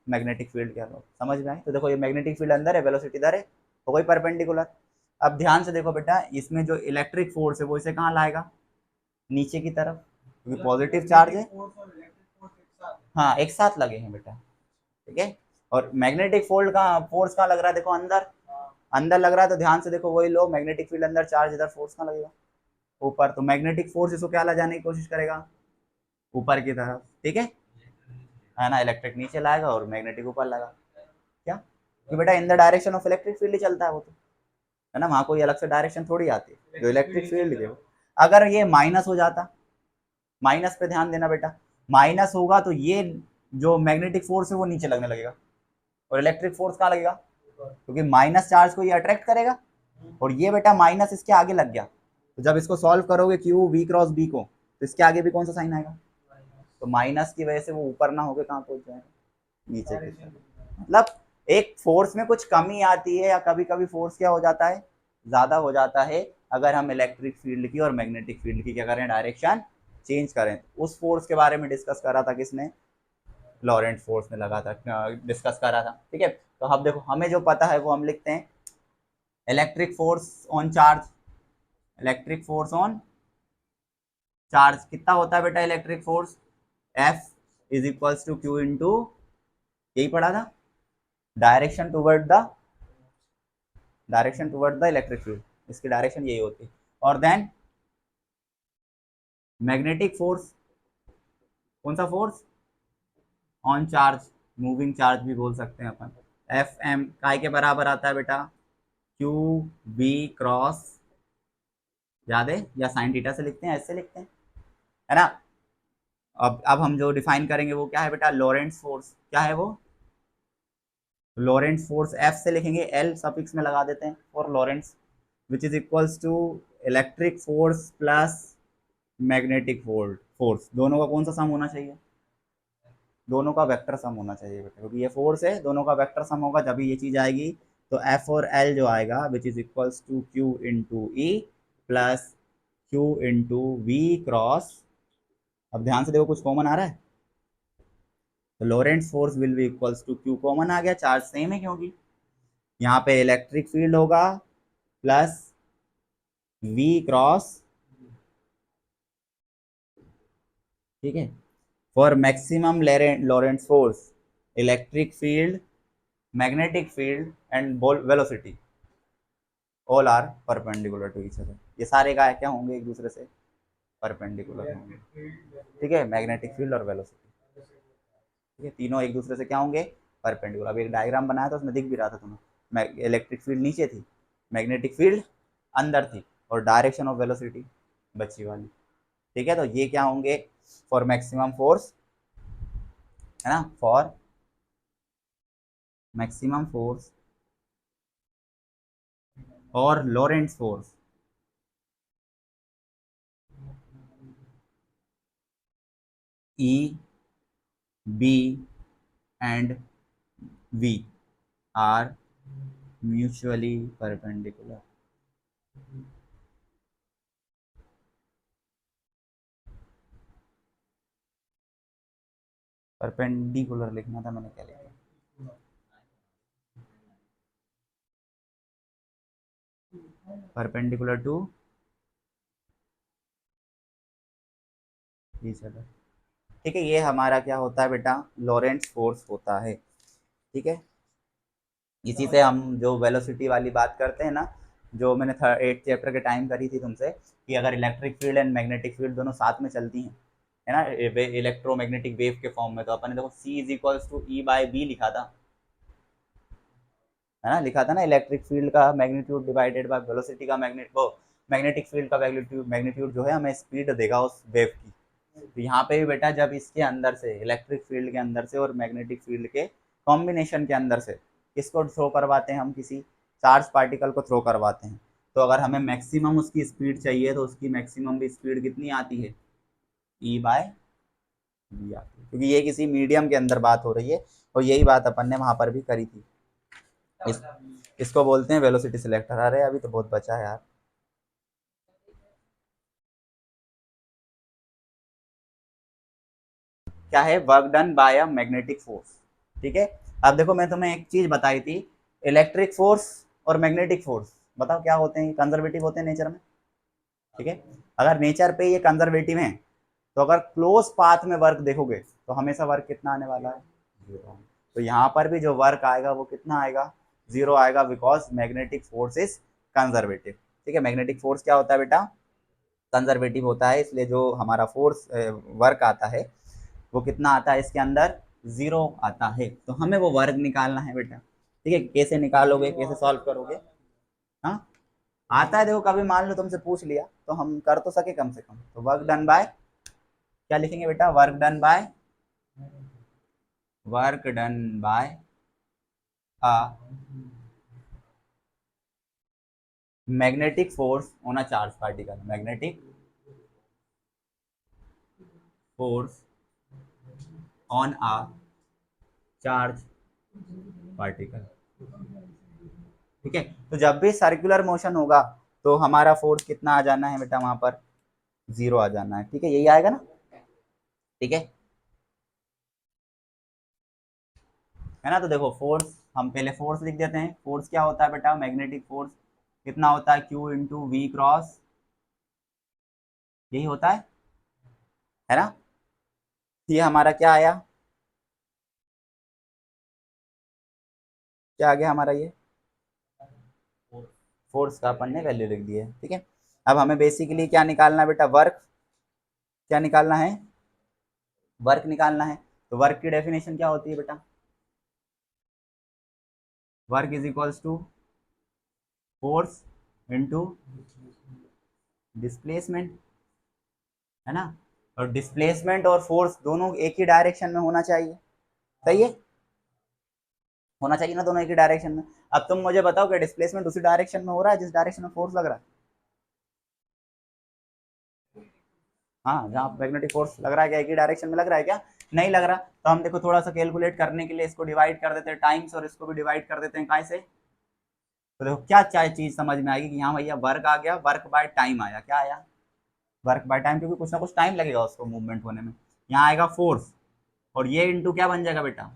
मैग्नेटिक फील्ड के अलोंग। समझ में आई। तो देखो ये मैग्नेटिक फील्ड अंदर है, वेलोसिटी इधर है, तो कोई परपेंडिकुलर। अब ध्यान से देखो बेटा, इसमें जो इलेक्ट्रिक फोर्स है वो इसे कहाँ लाएगा, नीचे की तरफ, क्योंकि पॉजिटिव चार्ज है। हाँ, एक साथ लगे हैं बेटा। ठीक है, और मैग्नेटिक फोल्ड का फोर्स कहाँ लग रहा है, देखो अंदर, अंदर लग रहा है तो ध्यान से देखो, वही लो मैग्नेटिक फील्ड अंदर, चार्ज इधर, फोर्स कहाँ लगेगा? ऊपर। तो मैग्नेटिक फोर्स इसको क्या ला जाने की कोशिश करेगा? ऊपर की तरफ, ठीक है ना? इलेक्ट्रिक नीचे लाएगा और मैग्नेटिक ऊपर लगा। क्या कि बेटा in the direction of electric field ही चलता है वो, तो है ना, वहां कोई अलग से डायरेक्शन थोड़ी आती है, जो इलेक्ट्रिक फील्ड के। अगर ये माइनस हो जाता, माइनस पे ध्यान देना बेटा, माइनस होगा तो ये जो मैग्नेटिक फोर्स है वो नीचे लगने लगेगा, और इलेक्ट्रिक फोर्स कहाँ लगेगा? क्योंकि माइनस चार्ज को ये अट्रैक्ट करेगा, और ये बेटा माइनस इसके आगे लग गया, तो जब इसको सॉल्व करोगे क्यू वी क्रॉस बी को, तो इसके आगे भी कौन सा साइन आएगा? तो माइनस की वजह से वो ऊपर ना होकर कहाँ पहुंच जाएगा? नीचे की तरफ। मतलब एक फोर्स में कुछ कमी आती है, या कभी कभी फोर्स क्या हो जाता है, ज्यादा हो जाता है, अगर हम इलेक्ट्रिक फील्ड की और मैग्नेटिक फील्ड की क्या करें, डायरेक्शन चेंज करें। उस फोर्स के बारे में डिस्कस करा था किसने? लॉरेंट फोर्स ने लगा था, डिस्कस करा था, ठीक है। तो अब देखो, हमें जो पता है वो हम लिखते हैं, electric force on charge, electric force on charge कितना होता है बेटा? Electric force F is equals to Q into, यही पढ़ा था, direction toward the, direction toward the electric field, इसकी डायरेक्शन यही होती है। और देन मैग्नेटिक फोर्स, कौन सा force? On charge, moving charge भी बोल सकते हैं अपन। एफ एम काय के बराबर आता है बेटा? क्यू बी क्रॉस, याद है, या साइन थीटा से लिखते हैं, ऐसे लिखते हैं, है ना? अब हम जो डिफाइन करेंगे वो क्या है बेटा? Lorentz force. क्या है वो? लॉरेंट्स फोर्स, एफ से लिखेंगे, एल सफिक्स में लगा देते हैं for Lorentz, which is equals to electric force plus magnetic force. दोनों का कौन सा सम होना चाहिए? दोनों का वेक्टर सम होना चाहिए बेटा, क्योंकि ये फोर्स है, दोनों का वेक्टर सम होगा जब ये चीज आएगी। तो एफ और एल जो आएगा, which is equals to Q into E plus Q into V cross. अब ध्यान से देखो, कुछ कॉमन आ रहा है, तो Lorentz force will be equals to Q, common आ गया, चार्ज सेम है, क्योंकि यहाँ पे इलेक्ट्रिक फील्ड होगा प्लस वी क्रॉस, ठीक है, for maximum Lorentz force, electric field, magnetic field and velocity all are perpendicular to each other. ये सारे का क्या होंगे? एक दूसरे से परपेंडिकुलर होंगे, ठीक है, मैग्नेटिक फील्ड और वेलोसिटी, ठीक है, तीनों एक दूसरे से क्या होंगे? परपेंडिकुलर। अब एक डायग्राम बनाया था, उसमें दिख भी रहा था तुम्हें, इलेक्ट्रिक फील्ड नीचे थी, मैग्नेटिक फील्ड अंदर थी, और डायरेक्शन ऑफ वेलोसिटी बची वाली, ठीक है। तो ये क्या होंगे? फॉर मैक्सिमम फोर्स, है ना, फॉर मैक्सिमम फोर्स और Lorentz force, E B and V are mutually perpendicular. Perpendicular लिखना था, मैंने क्या लिखा? परपेंडिकुलर टू ईच अदर, ठीक है। ये हमारा क्या होता है बेटा? लॉरेंट्स फोर्स होता है, ठीक है। इसी से हम जो वेलोसिटी वाली बात करते हैं ना, जो मैंने 8th चैप्टर के टाइम करी थी तुमसे, कि अगर electric field and magnetic field दोनों साथ में चलती हैं, है ना, इलेक्ट्रोमैग्नेटिक वेव के फॉर्म में, तो अपन ने देखो C is equals to E by B लिखा था, है ना, लिखा था ना, इलेक्ट्रिक फील्ड का मैग्नीट्यूड डिवाइडेड बाय वेलोसिटी का मैग्नेटिक फील्ड का मैग्नीट्यूड जो है हमें स्पीड देगा उस वेव की। तो यहाँ पे भी बेटा, जब इसके अंदर से, इलेक्ट्रिक फील्ड के अंदर से और मैग्नेटिक फील्ड के कॉम्बिनेशन के अंदर से किसको थ्रो करवाते हैं? हम किसी चार्ज पार्टिकल को थ्रो करवाते हैं। तो अगर हमें मैक्सिमम उसकी स्पीड चाहिए, तो उसकी मैक्सिमम भी स्पीड कितनी आती है? ई बाय वी आती है, क्योंकि ये किसी मीडियम के अंदर बात हो रही है, और यही बात अपन ने वहां पर भी करी थी। इस, इसको बोलते हैं वेलोसिटी सिलेक्टर। अरे अभी तो बहुत बचा है यार। क्या है? Work done by a magnetic force, ठीक है। अब देखो, मैं तुम्हें एक चीज बताई थी, इलेक्ट्रिक फोर्स और मैग्नेटिक फोर्स, बताओ क्या होते हैं? कंजर्वेटिव होते हैं नेचर में, ठीक है। अगर नेचर पे ये कंजर्वेटिव है, तो अगर क्लोज पाथ में वर्क देखोगे, तो हमेशा वर्क कितना आने वाला है? 0। तो यहाँ पर भी जो वर्क आएगा वो कितना आएगा? जीरो आएगा because magnetic force is conservative. ठीक है, मैग्नेटिक फोर्स क्या होता है बेटा, कंजर्वेटिव होता है, इसलिए जो हमारा फोर्स वर्क आता है वो कितना आता है इसके अंदर, जीरो आता है। तो हमें वो वर्क निकालना है बेटा। ठीक है, कैसे निकालोगे, कैसे सॉल्व करोगे, हाँ आता है देखो, कभी मान लो तुमसे पूछ लिया तो हम कर तो सके कम से कम। तो वर्क डन बाय, क्या लिखेंगे बेटा, work done by a magnetic force on a charge particle, magnetic force on a charge particle. ठीक है, तो जब भी सर्कुलर मोशन होगा तो हमारा फोर्स कितना आ जाना है बेटा, वहां पर जीरो आ जाना है। ठीक है, यही आएगा ना। ठीक है ना। तो देखो फोर्स, हम पहले फोर्स लिख देते हैं। फोर्स क्या होता है बेटा, मैग्नेटिक फोर्स कितना होता है, क्यू इंटू वी क्रॉस, यही होता है ना। ये हमारा क्या आया, क्या आ गया हमारा ये फोर्स का, अपन ने वैल्यू लिख दी है। ठीक है, अब हमें बेसिकली क्या निकालना है बेटा, वर्क, क्या निकालना है, वर्क निकालना है। तो वर्क की डेफिनेशन क्या होती है बेटा, work is equals to force into displacement, है ना। और डिस्प्लेसमेंट और फोर्स दोनों एक ही डायरेक्शन में होना चाहिए, सही है, होना चाहिए ना दोनों एक ही डायरेक्शन में। अब तुम मुझे बताओ कि डिस्प्लेसमेंट उसी डायरेक्शन में हो रहा है जिस डायरेक्शन में फोर्स लग रहा है, हाँ जहाँ मैग्नेटिक फोर्स लग रहा है, क्या एक ही डायरेक्शन में लग रहा है क्या, नहीं लग रहा। तो हम देखो थोड़ा सा कैलकुलेट करने के लिए इसको डिवाइड कर देते हैं टाइम्स, और इसको भी डिवाइड कर देते हैं काय से। तो देखो क्या चाहे चीज समझ में आएगी कि यहाँ भैया वर्क आ गया, वर्क बाय टाइम आया, क्या आया, वर्क बाय टाइम, क्योंकि कुछ ना कुछ टाइम लगेगा उसको मूवमेंट होने में। यहाँ आएगा फोर्स, और ये इंटू क्या बन जाएगा बेटा,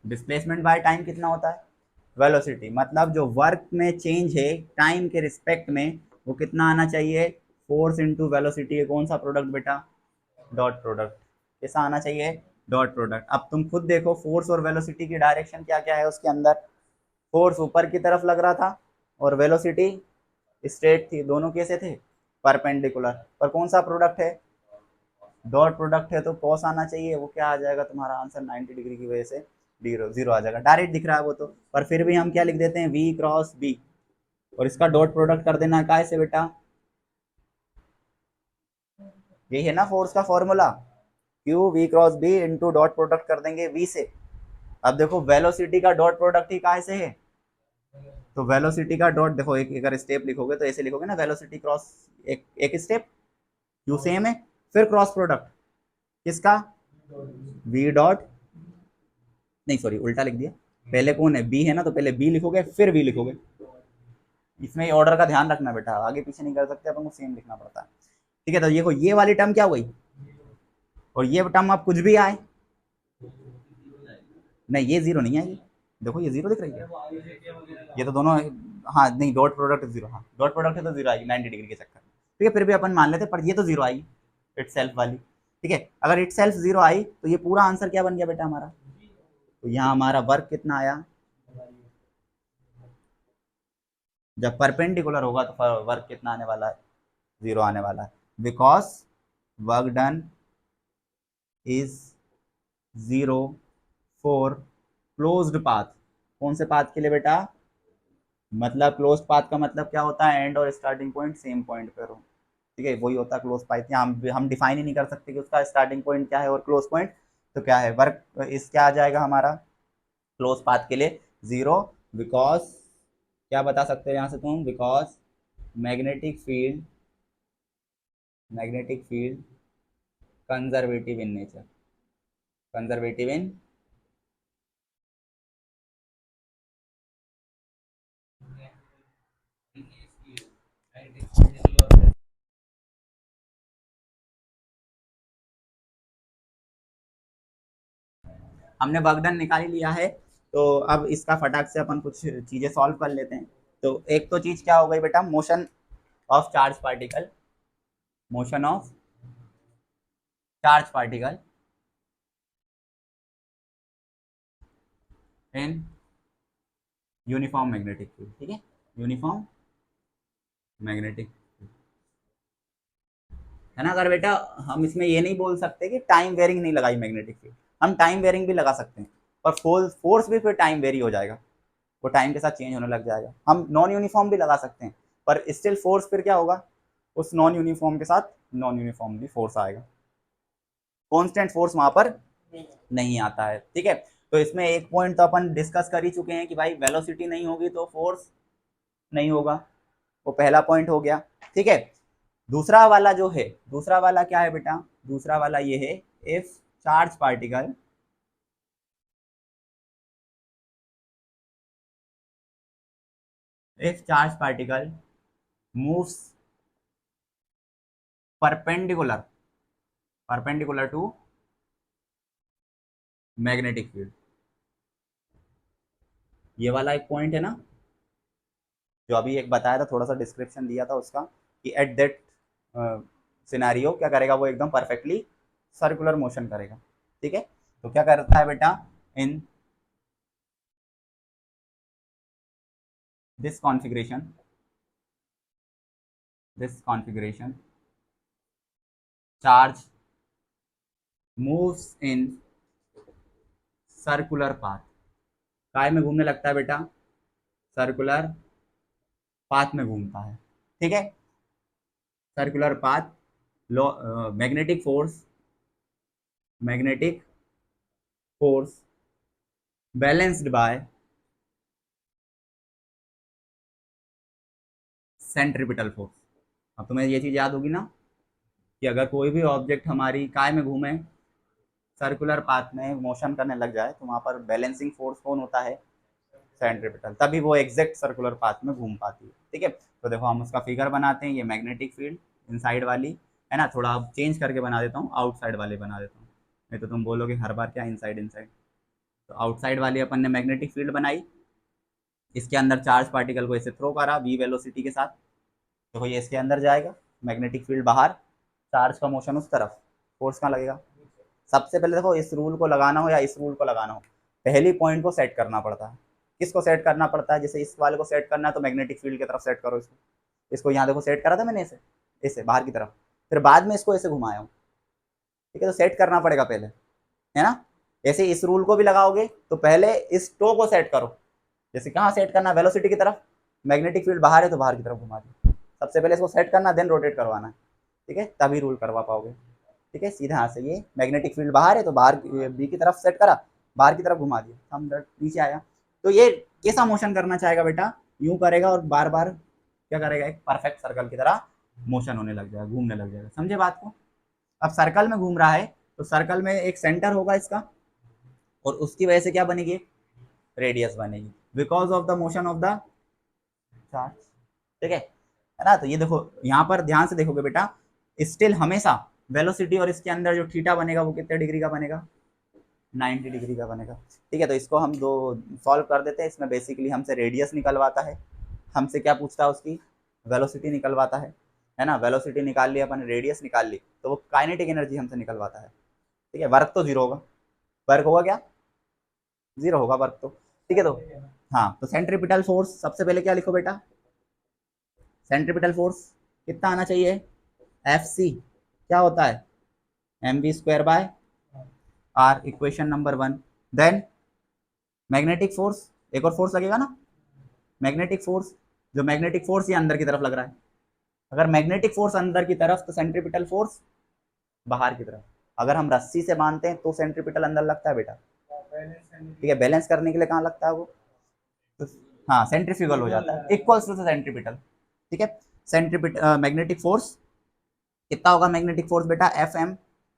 डिस्प्लेसमेंट बाय टाइम कितना होता है, वेलोसिटी। मतलब जो वर्क में चेंज है टाइम के रिस्पेक्ट में, वो कितना आना चाहिए, फोर्स इंटू वेलोसिटी। ये कौन सा प्रोडक्ट बेटा, डॉट प्रोडक्ट। कैसा आना चाहिए, डॉट प्रोडक्ट। अब तुम खुद देखो फोर्स और वेलोसिटी की डायरेक्शन क्या क्या है उसके अंदर, फोर्स ऊपर की तरफ लग रहा था और वेलोसिटी स्ट्रेट थी, दोनों कैसे थे, परपेंडिकुलर। पर कौन सा प्रोडक्ट है, डॉट प्रोडक्ट है, तो कॉस आना चाहिए, वो क्या आ जाएगा तुम्हारा आंसर, 90 डिग्री की वजह से जीरो जीरो आ जाएगा, डायरेक्ट दिख रहा है वो तो। पर फिर भी हम क्या लिख देते हैं, वी क्रॉस बी, और इसका डॉट प्रोडक्ट कर देना है काय से बेटा, यही है ना फोर्स का formula, Q V cross B into dot product कर देंगे वी से। अब देखो वेलोसिटी का डॉट प्रोडक्ट ही काय से है, तो वेलोसिटी का डॉट देखो, एक अगर स्टेप लिखोगे तो ऐसे लिखोगे ना, वेलोसिटी क्रॉस एक एक स्टेप, क्यू सेम है, फिर क्रॉस प्रोडक्ट किसका, वी डॉट, नहीं सॉरी उल्टा लिख दिया, पहले कौन है, बी है ना, तो पहले बी लिखोगे फिर वी लिखोगे। इसमें ऑर्डर का ध्यान रखना बेटा, आगे पीछे नहीं कर सकते अपन को, सेम लिखना पड़ता है। ठीक है, तो ये को ये वाली टर्म क्या हुई, और ये टर्म अब कुछ भी आए, नहीं ये जीरो नहीं आएगी, देखो ये जीरो दिख रही है, ये तो दोनों, हाँ नहीं डॉट प्रोडक्ट जीरो, हाँ डॉट प्रोडक्ट है तो जीरो आएगी 90 डिग्री के चक्कर में। ठीक है, फिर भी अपन मान लेते, पर ये तो जीरो आएगी इट सेल्फ वाली। ठीक है, अगर इट सेल्फ जीरो आई तो ये पूरा आंसर क्या बन गया बेटा हमारा, तो यहाँ हमारा वर्क कितना आया, जब परपेंडिकुलर होगा तो वर्क कितना आने वाला है, जीरो आने वाला है, because work done is zero for closed path. कौन से पाथ के लिए बेटा, मतलब क्लोज पाथ का मतलब क्या होता है, एंड और स्टार्टिंग पॉइंट सेम पॉइंट पर हो। ठीक है, वही होता है क्लोज पाथ। यहाँ हम डिफाइन ही नहीं कर सकते कि उसका स्टार्टिंग पॉइंट क्या है और क्लोज पॉइंट तो क्या है। वर्क इस क्या आ जाएगा हमारा क्लोज पाथ के लिए, जीरो, बिकॉज क्या बता सकते हो यहाँ से तुम, because magnetic field, magnetic field conservative in nature, conservative in, हमने वर्क डन निकाल ही लिया है। तो अब इसका फटाक से अपन कुछ चीजें सॉल्व कर लेते हैं। तो एक तो चीज क्या हो गई बेटा, motion of charge particle, motion of charge particle in uniform magnetic field, ठीक है, यूनिफॉर्म मैग्नेटिक, है ना। अगर बेटा हम इसमें ये नहीं बोल सकते कि टाइम वेरिंग नहीं लगाई मैग्नेटिक फील्ड, हम टाइम वेरिंग भी लगा सकते हैं, और फोर्स भी फिर टाइम वेरी हो जाएगा, वो टाइम के साथ चेंज होने लग जाएगा। हम नॉन यूनिफॉर्म भी लगा सकते हैं, पर स्टिल फोर्स फिर क्या होगा, उस नॉन यूनिफॉर्म के साथ नॉन यूनिफॉर्म भी फोर्स आएगा, कांस्टेंट फोर्स वहां पर नहीं आता है, ठीक है। तो इसमें एक पॉइंट तो अपन डिस्कस कर ही चुके हैं कि भाई वेलोसिटी नहीं होगी तो फोर्स नहीं होगा, वो पहला पॉइंट हो गया, ठीक है। दूसरा वाला जो है, दूसरा वाला क्या है बेटा, दूसरा वाला ये है, if charge particle if charge particle moves perpendicular to magnetic field, ये वाला एक पॉइंट है ना, जो अभी एक बताया था, थोड़ा सा डिस्क्रिप्शन दिया था उसका, कि एट दैट सिनेरियो क्या करेगा, वो एकदम परफेक्टली सर्कुलर मोशन करेगा, ठीक है। तो क्या करता है बेटा, in this configuration, charge moves in circular path, काय में घूमने लगता है बेटा, सर्कुलर पाथ में घूमता है, ठीक है, circular path, magnetic force, magnetic force balanced bye centripetal force. अब तुम्हें ये चीज याद होगी ना, कि अगर कोई भी ऑब्जेक्ट हमारी काय में घूमे, सर्कुलर पाथ में मोशन करने लग जाए, तो वहां पर बैलेंसिंग फोर्स कौन होता है, सेंट्रीपिटल, तभी वो एग्जैक्ट सर्कुलर पाथ में घूम पाती है, ठीक है। तो देखो हम उसका फिगर बनाते हैं, ये मैग्नेटिक फील्ड इनसाइड वाली है ना, थोड़ा अब चेंज करके बना देता हूँ, आउटसाइड वाले बना देता हूँ, नहीं तो तुम बोलोगे हर बार क्या इनसाइड इनसाइड। तो आउटसाइड वाली अपन ने मैग्नेटिक फील्ड बनाई, इसके अंदर चार्ज पार्टिकल को इसे थ्रो करा वी वेलोसिटी के साथ, देखो ये इसके अंदर जाएगा, मैग्नेटिक फील्ड बाहर, चार्ज का मोशन उस तरफ, फोर्स कहाँ लगेगा। सबसे पहले देखो इस रूल को लगाना हो या इस रूल को लगाना हो, पहली पॉइंट को सेट करना पड़ता है, किसको सेट करना पड़ता है, जैसे इस वाले को सेट करना है तो मैग्नेटिक फील्ड की तरफ सेट करो इसको, इसको यहाँ देखो सेट करा था मैंने, इसे बाहर की तरफ, फिर बाद में इसको ऐसे घुमाया हूँ, ठीक है। तो सेट करना पड़ेगा पहले, है ना। ऐसे इस रूल को भी लगाओगे तो पहले इस टो को सेट करो, जैसे कहाँ सेट करना, वेलोसिटी की तरफ, मैग्नेटिक फील्ड बाहर है तो बाहर की तरफ घुमा दो, सबसे पहले इसको सेट करना, देन रोटेट करवाना है, ठीक है, तभी रूल करवा पाओगे, ठीक है। सीधा हाथ से ये मैग्नेटिक फील्ड बाहर है तो बाहर बी की तरफ सेट करा, बाहर की तरफ घुमा दिया, हम नीचे आया, तो ये कैसा मोशन करना चाहेगा बेटा, यूं करेगा और बार बार क्या करेगा, एक परफेक्ट सर्कल की तरह मोशन होने लग जाएगा, घूमने लग जाएगा, समझे बात को। अब सर्कल में घूम रहा है तो सर्कल में एक सेंटर होगा इसका, और उसकी वजह से क्या बनेगी, रेडियस बनेगी, because of the motion of the charge, ठीक है ना। तो ये देखो यहाँ पर ध्यान से देखोगे बेटा, स्टिल हमेशा वेलोसिटी और इसके अंदर जो थीटा बनेगा वो कितने डिग्री का बनेगा, 90 डिग्री का बनेगा, ठीक है। तो इसको हम दो सॉल्व कर देते हैं, इसमें बेसिकली हमसे रेडियस निकलवाता है, हमसे क्या पूछता है, उसकी वेलोसिटी निकलवाता है ना, वेलोसिटी निकाल ली अपन, रेडियस निकाल ली, तो वो काइनेटिक एनर्जी हमसे निकलवाता है, ठीक है। वर्क तो जीरो होगा, वर्क होगा क्या, जीरो होगा वर्क तो, ठीक है। तो हाँ, तो सेंट्रीपिटल फोर्स सबसे पहले क्या लिखो बेटा, सेंट्रीपिटल फोर्स कितना आना चाहिए, एफ सी क्या होता है, M V square by R, equation number 1। Then magnetic force, एक और फोर्स लगेगा ना, मैग्नेटिक फोर्स, जो मैग्नेटिक फोर्स ये अंदर की तरफ लग रहा है, अगर मैग्नेटिक फोर्स अंदर की तरफ तो सेंट्रीपिटल फोर्स बाहर की तरफ, अगर हम रस्सी से बांधते हैं तो सेंट्रीपिटल अंदर लगता है बेटा, ठीक है, बैलेंस करने के लिए कहाँ लगता है वो, तो हाँ सेंट्रीफ्यूगल हो जाता है, इक्वल्स टू सेंट्रीपिटल, ठीक है। सेंट्रीपिट मैग्नेटिक फोर्स कितना होगा, मैग्नेटिक फोर्स बेटा एफ एम,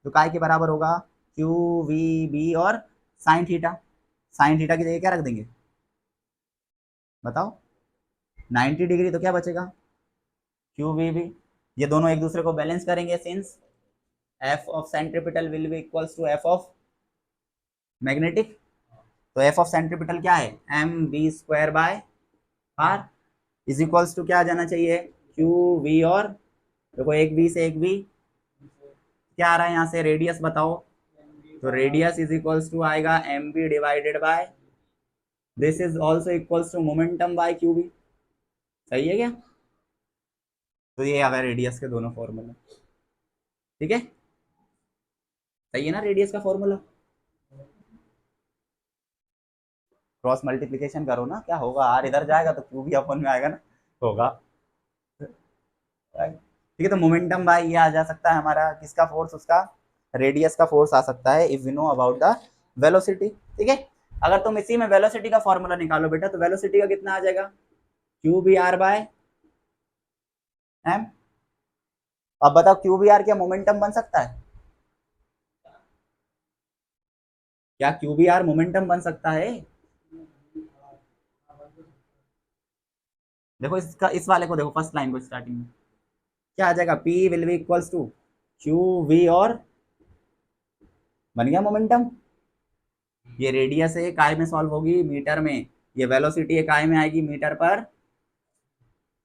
जो काय के बराबर होगा क्यू वी बी और साइन थीटा, साइन थीटा की जगह क्या रख देंगे बताओ, 90 डिग्री, तो क्या बचेगा क्यू वी बी, ये दोनों एक दूसरे को बैलेंस करेंगे, since F of centripetal will be equals to F of magnetic, तो एफ ऑफ सेंट्रीपिटल क्या है, M B square by R, is equals to क्या आ जाना चाहिए, क्यू वी और देखो एक बी से एक बी क्या आ रहा है यहाँ से, रेडियस बताओ, तो रेडियस इज इक्वल्स टू आएगा M B divided by this is also equals to momentum by Q B. सही है क्या? तो ये आ गए रेडियस के दोनों फॉर्मूला। ठीक है, सही है ना रेडियस का फॉर्मूला? क्रॉस मल्टीप्लीकेशन करो ना, क्या होगा, आर इधर जाएगा तो क्यू भी अपन में आएगा ना, होगा। ठीक है, तो मोमेंटम बाय ये आ जा सकता है हमारा किसका फोर्स, उसका रेडियस का फोर्स आ सकता है, if we know about the velocity. ठीक है, अगर तुम इसी में वेलोसिटी का फॉर्मूला निकालो बेटा, तो वेलोसिटी का कितना आ जाएगा, Q B R by M. अब बताओ क्यू बी आर क्या मोमेंटम बन सकता है? क्या क्यू बी आर मोमेंटम बन सकता है? देखो इसका, इस वाले को देखो, फर्स्ट लाइन को स्टार्टिंग में क्या आ जाएगा, P will be equals to Q V, और बन गया मोमेंटम। ये रेडियस है, काय में सॉल्व होगी, मीटर में। ये वेलोसिटी है, काय में आएगी, मीटर पर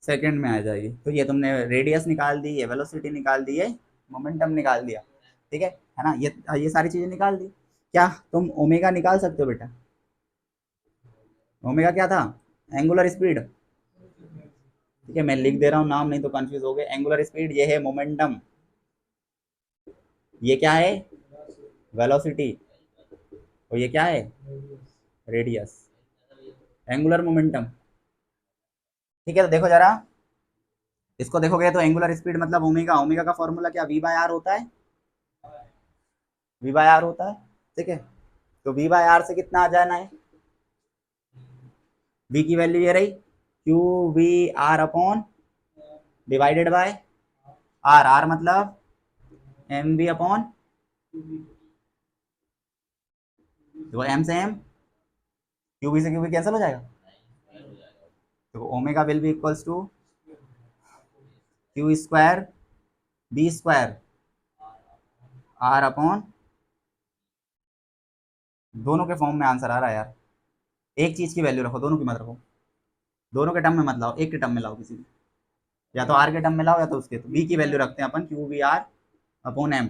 सेकंड में आ जाएगी। तो ये तुमने रेडियस निकाल दी, ये वेलोसिटी निकाल दी, ये मोमेंटम निकाल दिया। ठीक है ना, ये सारी चीजें निकाल दी। क्या तुम ओमेगा निकाल सकते हो बेटा? ओमेगा क्या था, एंगुलर स्पीड। ठीक है, मैं लिख दे रहा हूँ नाम, नहीं तो कंफ्यूज हो गए। एंगुलर स्पीड ये है मोमेंटम, ये क्या है, वेलोसिटी, और ये क्या है, रेडियस, एंगुलर मोमेंटम। ठीक है, तो देखो जरा, इसको देखोगे तो एंगुलर स्पीड मतलब ओमेगा, ओमेगा का फॉर्मूला क्या, वी बाय आर होता है, वी बाय आर होता है। ठीक है, तो वी बाय आर से कितना आ जाना है, वी की वैल्यू ये रही, Q V R upon divided by R, R मतलब एम वी अपॉन, तो एम से एम, क्यू वी से क्यू वी कैंसिल हो जाएगा, तो omega will be equals to Q square B square R upon, दोनों के फॉर्म में आंसर आ रहा है यार। एक चीज की वैल्यू रखो, दोनों की मत रखो, दोनों के टर्म में मत लाओ, एक के टर्म में लाओ किसी भी, या तो आर के टर्म में लाओ या तो उसके, तो बी की वैल्यू रखते हैं अपन Q V R upon M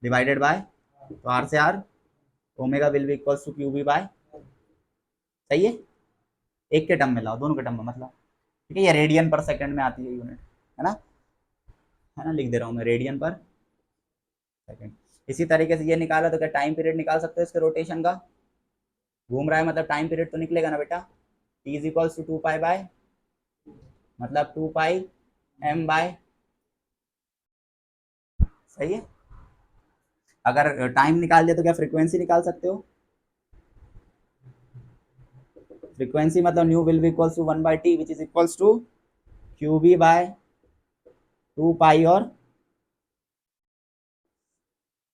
divided by, तो आर से R, omega will be equals to Q V by, सही है, एक के टर्म में लाओ, दोनों के टर्म में मतलब। ठीक है, ये रेडियन पर सेकंड में आती है यूनिट, है ना, है ना, लिख दे रहा हूँ मैं रेडियन पर सेकंड। इसी तरीके से ये निकाला तो क्या टाइम पीरियड निकाल सकते हो इसके रोटेशन का, घूम रहा है मतलब टाइम पीरियड तो निकलेगा ना बेटा, T is equals to two pi by, मतलब टू पाई एम बाय, सही है। अगर टाइम निकाल दिया तो क्या फ्रीक्वेंसी निकाल सकते हो, फ्रीक्वेंसी मतलब nu will be equals to one by T which is equals to Q B by two pi, और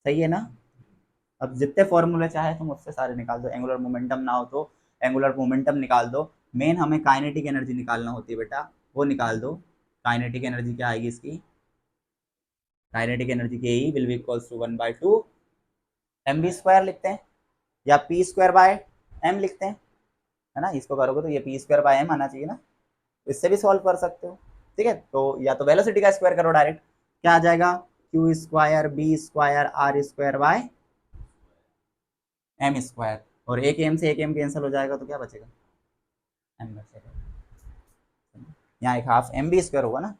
सही है ना। अब जितने फॉर्मूले चाहे तुम उससे सारे निकाल दो, एंगुलर मोमेंटम ना हो तो एंगुलर मोमेंटम निकाल दो। मेन हमें काइनेटिक एनर्जी निकालना होती है बेटा, वो निकाल दो। काइनेटिक एनर्जी क्या आएगी इसकी, kinetic energy K E will be equals to one by two M B square लिखते हैं, या पी स्क्वायर बाय एम लिखते हैं, है ना। इसको करोगे तो ये पी स्क्वायर बाय एम आना चाहिए ना, इससे भी सॉल्व कर सकते हो। ठीक है, तो या तो वेलोसिटी का स्क्वायर करो डायरेक्ट, क्या आ जाएगा, Q square B square R square by M square, और एक एम से एक एम कैंसिल हो जाएगा तो क्या बचेगा, एम बचेगा। यहाँ एक हाफ एम बी स्क्वायर होगा ना,